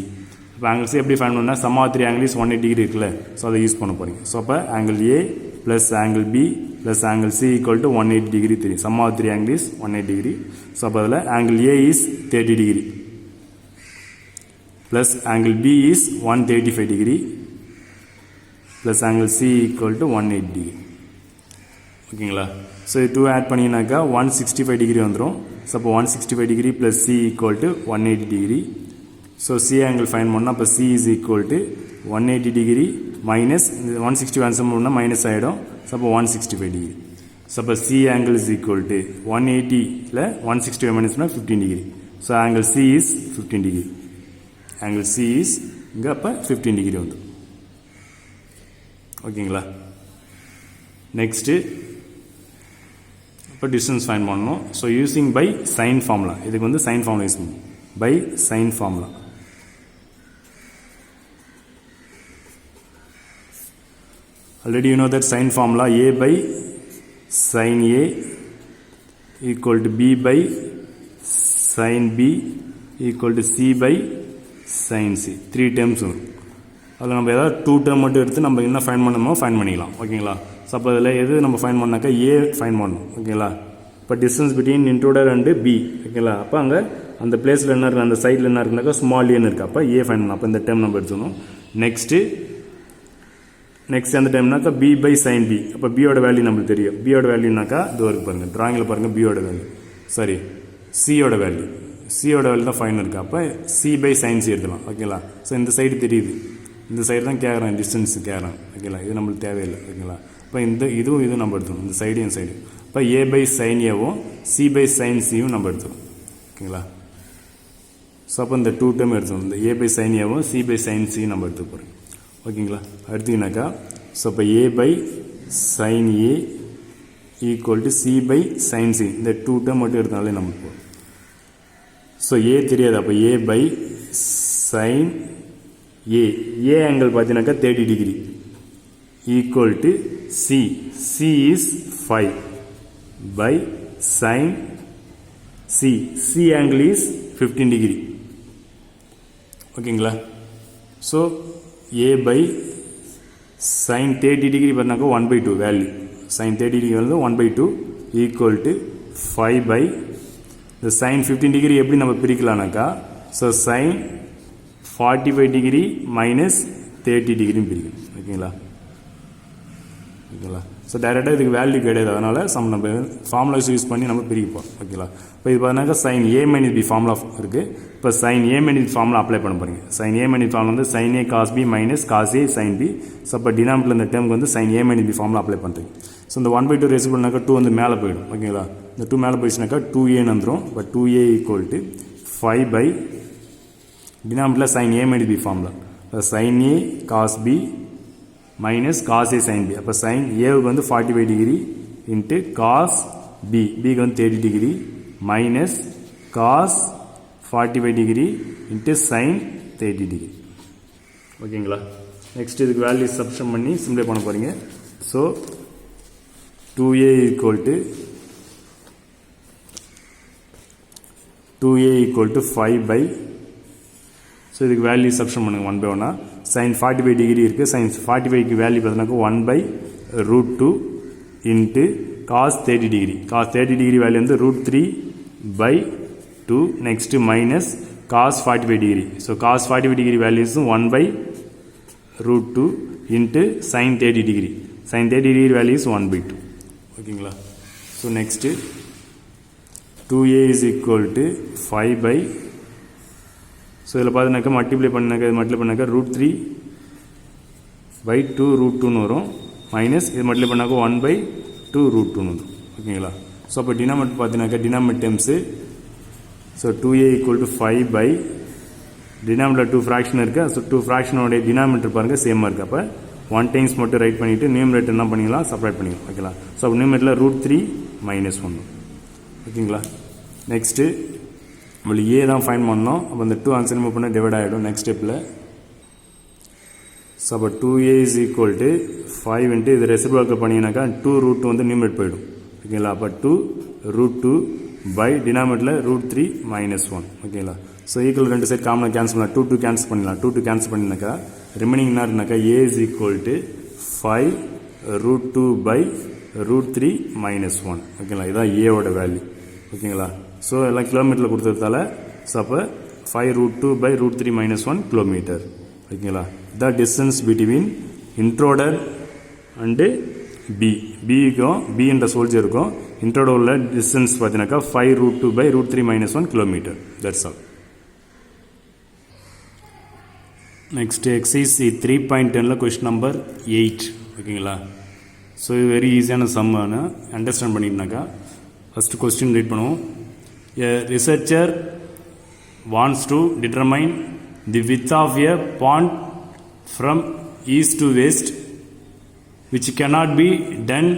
இப்போ ஆங்கிள் சி எப்படி ஃபைன் பண்ணணும்னா sum of 3 angle is 180 degree இருக்குல்ல, ஸோ அதை யூஸ் பண்ண போகிறீங்க. ஸோ அப்போ angle A plus angle B plus angle C equal to 180 degree தெரியும். Sum of 3 angle is 180 degree. So அப்போ அதில் angle A is 30 degree plus angle B is 135 degree plus angle C equal to 180 degree. ஓகேங்களா, so இது 2 add பண்ணிங்கனாக்கா 165 degree வந்துடும். So அப்போ 165 degree plus C equal to 180 degree. So C angle find பண்ணால் அப்போ C is equal to 180 degree minus 160 answer பண்ணால் minus ஆகிடும். So அப்போ 165 டிகிரி. ஸோ அப்போ C angle is equal to 180ல் 165 மைனஸ்னால் 15 degree. So angle C is 15 degree. Angle C is இங்கே அப்போ 15 டிகிரி வந்துடும். ஓகேங்களா, நெக்ஸ்ட்டு இப்போ டிஸ்டன்ஸ் ஃபைன் பண்ணணும். So using by sine formula, இதுக்கு வந்து சைன் ஃபார்முலா யூஸ் பண்ணணும், by sine formula. Already you know that sin formula, a by sin A equal to B by sin B equal to C by sin C. 3 terms வரும். அதில் நம்ம ஏதாவது 2 term மட்டும் எடுத்து நம்ம என்ன ஃபைன் பண்ணணுமோ ஃபைன் பண்ணிக்கலாம். ஓகேங்களா? ஸோ அப்போ அதில் எது நம்ம ஃபைன் பண்ணாக்கா ஏ ஃபைன் பண்ணணும். ஓகேங்களா? இப்போ distance between intruder and B. ஓகேங்களா? அப்போ அங்கே அந்த பிளேஸில் என்ன இருக்குது, அந்த சைடில் என்ன இருக்குனாக்கா ஸ்மால் ஏன்னு இருக்குது. அப்போ ஏ ஃபைன் பண்ணணும். அப்போ இந்த டைம் நம்ம எடுத்துக்கணும். நெக்ஸ்ட் அந்த டைம்னாக்கா பி பை சைன் பி. அப்போ பியோட வேல்யூ நம்மளுக்கு தெரியும். பியோட வேல்யூனாக்கா இது வரைக்கும் பாருங்கள், ட்ராயிங்கில் பாருங்கள் பியோட வேல்யூ, சாரி சியோட வேல்யூ தான் ஃபைன் இருக்குது. அப்போ சி பை சைன் சி எடுத்துக்கலாம். ஓகேங்களா? ஸோ இந்த சைடு தெரியுது, இந்த சைடு தான் கேட்குறேன், டிஸ்டன்ஸ் கேட்குறேன். ஓகேங்களா? இது நம்மளுக்கு தேவையில்லை. ஓகேங்களா? இப்போ இதுவும் நம்ம எடுத்துக்கணும், இந்த சைடு இந்த சைடு. இப்போ ஏ பை சைன் ஏவும் சி பை சைன் சியும் நம்ம எடுத்துக்கணும். ஓகேங்களா? ஸோ அப்போ இந்த 2 டைம் எடுத்துக்கணும். இந்த ஏ பை சைன் ஏவும் சி பை சைன் சியும் நம்ம எடுத்துக்க போகிறோம். ஓகேங்களா? எடுத்தீங்கன்னாக்கா ஸோ இப்போ A by sine A equal to C by sine C, இந்த 2 டைம் மட்டும் எடுத்தாலே நமக்கு போகும். ஸோ ஏ தெரியாது. அப்போ ஏ பை சைன் ஏ ஆங்கிள் பார்த்தீங்கன்னாக்கா 30 degree equal to C is 5 by sin C angle is 15 degree. ஓகேங்களா? So A by sin 30 degree பண்ணாக்க 1/2 வேல்யூ, sin 30 degree வந்து 1/2 equal to 5 by the sin 15 degree எப்படி நம்ம பிரிக்கலாம்னாக்கா, so sin 45 degree minus 30 degree பிரிக்கணும். ஓகேங்களா? So டைரெக்டாக இதுக்கு value கிடையாது, அதனால் நம்ம ஃபார்முலாஸ் யூஸ் பண்ணி நம்ம பிரிப்போம். ஓகேங்களா? இப்போ இது பார்த்தீங்கன்னா sine A minus B formula இருக்குது. இப்போ sine A minus formula apply பண்ண போகிறீங்க. சைன் ஏ மைனஸ் ஃபார்முலா வந்து sine A cos B minus cos A sine B. So இப்போ டினாமினேட்டர் இந்த டேர்முக்கு வந்து sine A minus B formula apply பண்ணுறீங்க. ஸோ இந்த 1/2 ரேஸ் பண்ணாக்கா 2 வந்து மேலே போயிடும். ஓகேங்களா? இந்த 2 மேலே போயிடுச்சுனாக்கா 2a வந்துடும். இப்போ 2a ஈக்குவல் டு 5 பை டினாமினேட்டரில் sine A minus B formula, இப்போ sine A cos B minus cos A sine B. அப்போ சைன் ஏவுக்கு வந்து 45 டிகிரி இன்ட்டு காஸ் பிக்கு வந்து 30 degree minus cos 45 degree into sine 30 degree. ஓகேங்களா? நெக்ஸ்ட் இதுக்கு வேல்யூ சப்ஸ்டிட்யூட் பண்ணி சிம்ப்ளை பண்ண போகிறீங்க. So 2a equal to 5 by, so இதுக்கு வேல்யூ சப்ஸ்டிட்யூட் பண்ணுங்கள் 1 by 1. சைன் 45 டிகிரி இருக்குது. சைன் 45க்கு வேல்யூ பார்த்தீங்கன்னாக்கா 1/√2 into cos 30 degree. Cos 30 degree value வந்து √3/2. Next minus cos 45 degree. So cos 45 degree வேல்யூஸும் 1/√2 into sine 30 degree. Sine 30 degree values 1/2. ஓகேங்களா? So next 2a is equal to 5 by, so இதில் பார்த்தீங்கன்னாக்கா multiply பண்ணாக்கா √3/2√2ன்னு வரும். மைனஸ் இது மல்டிப்ளை பண்ணாக்கா 1/2√2ன்னு வரும். ஓகேங்களா? ஸோ அப்போ டினாமினேட்டர் பார்த்தீங்கன்னாக்கா denominator terms, so 2a equal to 5 by denominator 2 fraction இருக்குது. ஸோ 2 ஃப்ராக்ஷனோடைய டினாமினேட்டர் பாருங்கள் சேமாக இருக்குது. அப்போ 1 டைம்ஸ் மட்டும் ரைட் பண்ணிவிட்டு நியூமரேட்டர் என்ன பண்ணிக்கலாம், செப்பரேட் பண்ணிக்கலாம். ஓகேங்களா? ஸோ அப்போ நியூமரேட்டரில் √3 -1. ஓகேங்களா? நெக்ஸ்ட்டு நம்மளுக்கு ஏ தான் ஃபைன் பண்ணோம். அப்போ இந்த 2 ஆன்சர் மூவ் பண்ணால் டிவைட் ஆகிடும் நெக்ஸ்ட் ஸ்டெப்பில். ஸோ அப்போ 2a is equal to 5 into இது ரெசிப்ரோக்கல் பண்ணிங்கனாக்கா 2√2 வந்து நியூமரேட் போயிடும். ஓகேங்களா? அப்போ 2√2 பை டினாமினேட்டரில் √3 -1. ஓகேங்களா? ஸோ ஈக்குவல் 2 சைட் காமனாக கேன்சல் பண்ணலாம். 2 கேன்சல் பண்ணிடலாம். 2 கேன்சல் பண்ணினாக்கா ரிமைனிங் என்ன இருந்தாக்கா a is equal to 5√2 by √3 -1. ஓகேங்களா? இதுதான் ஏவோட வேல்யூ. ஓகேங்களா? ஸோ எல்லாம் கிலோமீட்டரில் கொடுத்ததால ஸோ அப்போ 5√2 பை √3 -1 கிலோமீட்டர். ஓகேங்களா? The distance between intruder and பிக்கும் பி என்ற சோல்ஜருக்கும் இன்ட்ரோடர் உள்ள டிஸ்டன்ஸ் பார்த்தீங்கன்னாக்கா 5√2 by √3 -1 kilometre. That's all. Next exercise 3.10ல் கொஸ்டின் நம்பர் 8. ஓகேங்களா? ஸோ இது வெரி ஈஸியான சம்மானு அண்டர்ஸ்டாண்ட் பண்ணிட்டுனாக்கா ஃபஸ்ட்டு கொஸ்டின் ரீட் பண்ணுவோம். A researcher wants to determine the width of a pond from east to west, which cannot be done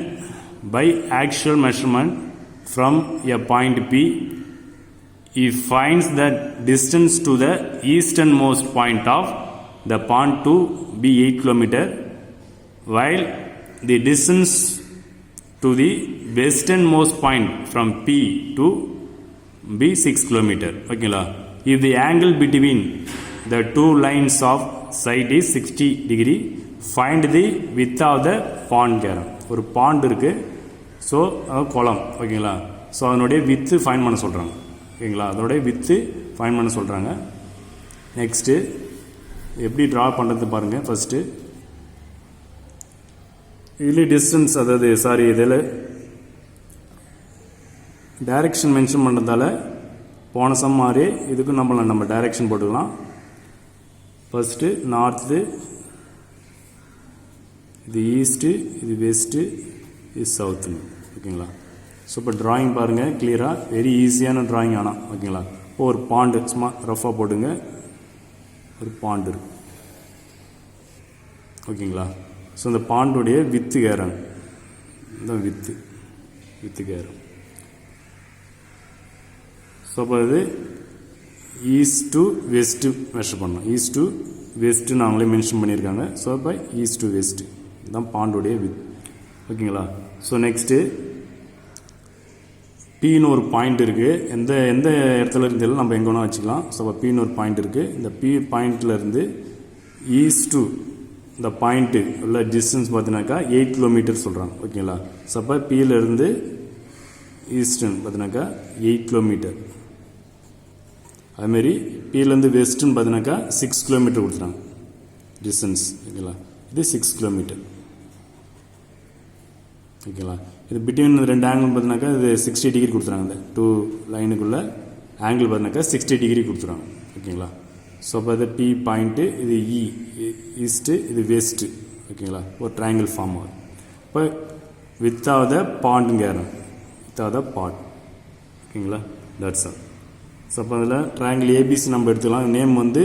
by actual measurement from a point P. He finds that distance to the easternmost point of the pond to be 8 km, while the distance to the westernmost point from P to be 6 kilometer. ஓகேங்களா? If the angle between the two lines of sight is 60 degree, find the width of the pond carrom. ஒரு bond இருக்கு, so குளம். ஓகேங்களா? So அதனுடைய with fine பண்ண சொல்கிறாங்க. ஓகேங்களா? அதனுடைய வித்து ஃபைன் பண்ண சொல்கிறாங்க. நெக்ஸ்ட்டு எப்படி ட்ரா பண்ணுறது பாருங்கள். ஃபஸ்ட்டு இதில் டிஸ்டன்ஸ், அதாவது இதில் டைரெக்ஷன் மென்ஷன் பண்ணுறதால போன சம் மாதிரி இதுக்கும் நம்ம டைரெக்ஷன் போட்டுக்கலாம். ஃபஸ்ட்டு நார்த்து, இது ஈஸ்ட்டு, இது வெஸ்ட்டு, இது சவுத்துன்னு. ஓகேங்களா? ஸோ இப்போ ட்ராயிங் பாருங்கள் கிளியராக, வெரி ஈஸியான ட்ராயிங். ஆனால் ஓகேங்களா? இப்போ ஒரு பாண்டு சும்மா ரஃபாக போட்டுங்க. ஒரு பாண்டு இருக்கு. ஓகேங்களா? ஸோ இந்த பாண்டுடைய வித்து கேரம், இந்த வித்து கேரம். ஸோ அப்போ இது ஈஸ்ட் டு வெஸ்ட்டு மெஷர் பண்ணோம். ஈஸ்ட் டு வெஸ்ட்டுன்னு அவங்களே மென்ஷன் பண்ணியிருக்காங்க. ஸோ இப்போ ஈஸ்ட் டு வெஸ்ட்டு இதுதான் பாண்டுடைய வித். ஓகேங்களா? ஸோ நெக்ஸ்ட்டு பின்னு ஒரு பாயிண்ட் இருக்குது. எந்த இடத்துல இருந்தாலும் நம்ம எங்கே வேணால் வச்சுக்கலாம். ஸோ அப்போ பின்னு ஒரு பாயிண்ட் இருக்குது. இந்த பி பாயிண்ட்லேருந்து ஈஸ்ட் டு இந்த பாயிண்ட்டு உள்ள டிஸ்டன்ஸ் பார்த்தீங்கன்னாக்கா 8 கிலோமீட்டர் சொல்கிறாங்க. ஓகேங்களா? ஸோ அப்போ பியிலேருந்து ஈஸ்டர்ன் பார்த்தீங்கன்னாக்கா 8 கிலோமீட்டர். அதுமாரி பியிலேருந்து வெஸ்டர்ன் பார்த்தீங்கன்னாக்கா 6 கிலோமீட்டர் கொடுத்துறாங்க டிஸ்டன்ஸ். ஓகேங்களா? இது 6 கிலோமீட்டர். ஓகேங்களா? இது பிட்வீன் ரெண்டு ஆங்கிள் பார்த்தீங்கன்னாக்கா இது 60 டிகிரி கொடுத்துறாங்க. இந்த டூ லைனுக்குள்ள ஆங்கிள் பார்த்தீங்கன்னாக்கா 60 டிகிரி கொடுத்துறாங்க. ஓகேங்களா? ஸோ அப்போ இது பி பாயிண்ட்டு, இது ஈஸ்ட்டு, இது வெஸ்ட்டு. ஓகேங்களா? ஒரு ட்ரையாங்கிள் ஃபார்ம் ஆகும். இப்போ வித் ஆஃப் த பாண்டுங்க ஏறும், வித் ஆஃப் த பாண்ட். ஓகேங்களா? That's all. ஸோ அப்போ அதில் ட்ரையாங்கிள் ஏபிசி நம்ம எடுத்துக்கலாம். நேம் வந்து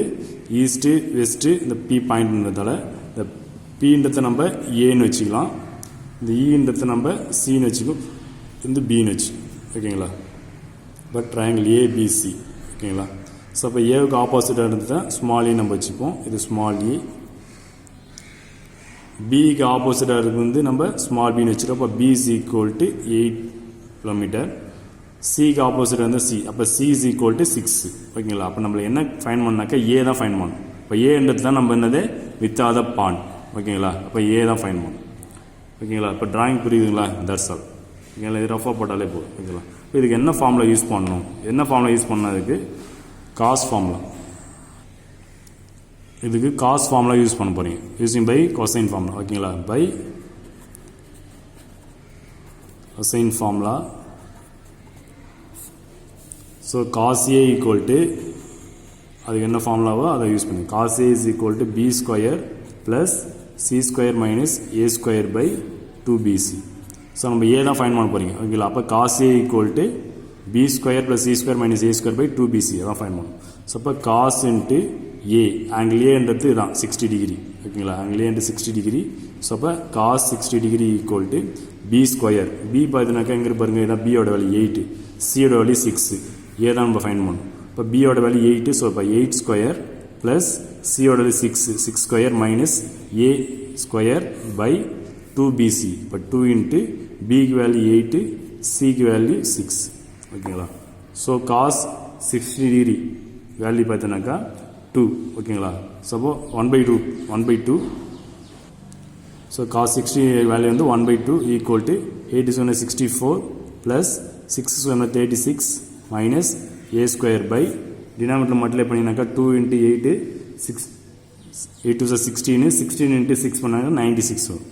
ஈஸ்ட்டு வெஸ்ட்டு இந்த பி பாயிண்ட்ன்றதால இந்த பின்றதை நம்ம ஏன்னு வச்சுக்கலாம். இந்த ஈன்றதை நம்ம சின்னு வச்சுக்கோ, இந்த பின்னு வச்சு. ஓகேங்களா? இப்போ ட்ரையாங்கிள் ஏபிசி. ஓகேங்களா? ஸோ அப்போ ஏவுக்கு ஆப்போசிட்டாக இருந்து தான் ஸ்மால் ஏ நம்ம வச்சுப்போம். இது ஸ்மால் ஏ. பிக்கு ஆப்போசிட்டாக இருக்கு வந்து நம்ம ஸ்மால் பின்னு வச்சுருக்கோம். அப்போ B is equal to 8 kilometre. சிக்கு ஆப்போசிட்டாக இருந்தால் சி, அப்போ சி இஸ் ஈக்குவல் டு 6. ஓகேங்களா? அப்போ நம்மளை என்ன ஃபைன் பண்ணாக்கா ஏ தான் ஃபைன் பண்ணணும். இப்போ ஏன்றது தான் நம்ம என்னது வித் ஆஃப் த பாண்ட். ஓகேங்களா? அப்போ ஏ தான் ஃபைன் பண்ணணும். ஓகேங்களா? இப்போ ட்ராயிங் புரியுதுங்களா? That's all. ஓகேங்களா? இது ரஃபாக போட்டாலே போதும். ஓகேங்களா? இப்போ இதுக்கு என்ன ஃபார்மில் யூஸ் பண்ணணும், என்ன ஃபார்மில் யூஸ் பண்ணதுக்கு காஸ் ஃபார்முலா. இதுக்கு காஸ் ஃபார்முலா யூஸ் பண்ண போறீங்க. Using by cosine formula. ஓகேங்களா? By cosine formula. So cos A equal to, அதுக்கு என்ன ஃபார்முலாவோ அதை யூஸ் பண்ணி, cos A is equal to B square plus C square minus A square by 2bc. So நம்ம A தான் ஃபைன் பண்ண போறீங்க. ஓகேங்களா? அப்போ cos A equal to b square plus C square minus A square by 2bc அதான் fine பண்ணணும். So அப்போ cos into ஏ, angle ஏன்றது தான் 60 டிகிரி. ஓகேங்களா? Angle A into 60 degree. So அப்போ cos 60 degree equal to B square. B பார்த்தீங்கன்னாக்கா எங்கே பாருங்க, இதான் பியோட வேல்யூ 8, சியோட வேல்யூ 6, ஏ தான் நம்ம ஃபைன் பண்ணணும். இப்போ பியோட வேல்யூ 8, ஸோ இப்போ 8 ஸ்கொயர் ப்ளஸ் சியோட value 6 square minus A square by 2bc. இப்போ 2 இன்ட்டு பிக்கு வேல்யூ 8, சிக்கு வேல்யூ 6. ஓகேங்களா? ஸோ காஸ் 60 டிகிரி வேல்யூ பார்த்தீங்கன்னாக்கா 2. ஓகேங்களா? சப்போ 1/2. ஸோ காஸ் 60 வேல்யூ வந்து 1/2 equal to 8 is 64 plus 6 is 36 minus A square by denominator multiply பண்ணிங்கனாக்கா 2 இன்ட்டு 8, 6, 8 to 16, 16 இன்ட்டு 6 பண்ணாங்க 96 வரும்.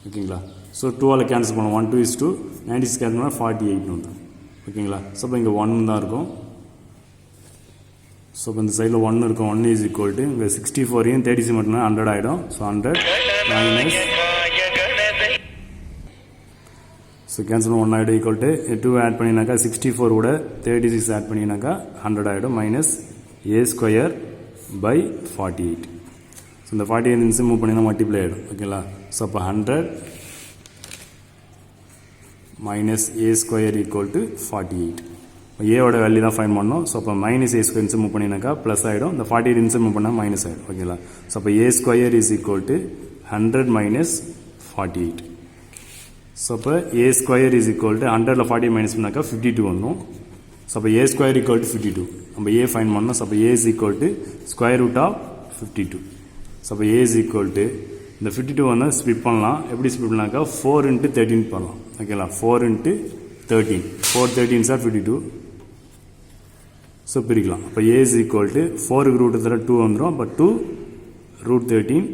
ஓகேங்களா? ஸோ 2ஆல் கேன்சல் பண்ணோம். 1 2 is 2, 96 கேன்சல் பண்ணால் 48 வந்துடும். ஓகேங்களா? ஸோ இப்போ இங்கே 1 தான் இருக்கும். ஸோ இப்போ இந்த சைடில் 1 இருக்கும். 1 இஸ் ஈக்குவல் டு இங்கே 64 36 மட்டும்னா 100 ஆகிடும். ஸோ 100 மைனஸ், ஸோ கேன்சல் 1 ஆகிடும் ஈக்குவல் டு 2 ஆட் பண்ணினாக்கா 64 கூட 36 ஆட் பண்ணினாக்கா 100 ஆகிடும் minus A square by 48. So இந்த 48 நிமிஷம் மூவ் பண்ணினா மல்டிப்ளை ஆகிடும். ஓகேங்களா? ஸோ அப்போ 100 minus A square equal to 48. ஏவோட வேல்யூ தான் ஃபைன் பண்ணோம். ஸோ அப்போ மைனஸ் ஏ ஸ்கொயர் நிமிஷம் மூவ் பண்ணினாக்கா ப்ளஸ் ஆகிடும். இந்த 48 நிமிஷம் மூவ் பண்ணால் மைனஸ் ஆகிடும். ஓகேங்களா? ஸோ அப்போ A square is equal to 100 minus 48. So அப்போ A square is equal to 100ல் 40 மைனஸ் பண்ணாக்கா 52 வந்துடும். ஸோ அப்போ ஏ ஸ்கொயர் ஈக்குவல் டு 52 நம்ம ஏ ஃபைன் பண்ணோம். ஸோ அப்போ A is equal to square root of 52. So அப்போ ஏ இஸ் ஈக்குவல் டு இந்த 52 வந்து ஸ்பிட் பண்ணலாம். எப்படி ஸ்பிட் பண்ணாக்கா 4 × 13 பண்ணலாம். ஓகேங்களா 4 × 13 4 13 சார் 52. ஸோ பிரிக்கலாம். அப்போ A is equal to 4க்கு root தர 2 வந்துடும். அப்போ 2 √13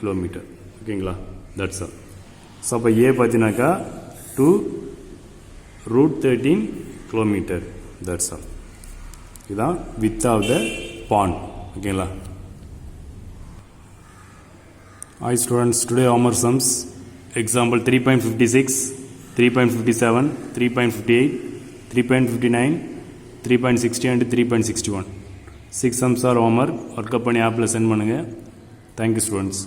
கிலோமீட்டர். ஓகேங்களா தட்ஸ் ஆல். ஸோ அப்போ ஏ பார்த்தீங்கன்னாக்கா 2 √13 கிலோமீட்டர். That's all. இதுதான் வித் ஆஃப் த பாண்ட். ஓகேங்களா. Hi students, today homework sums example 3.56, 3.57, 3.58, 3.59, 3.60 and 3.61. 6 sums are homework. Work up பண்ணி ஆப்ல சென்ட் பண்ணுங்க. Thank you students.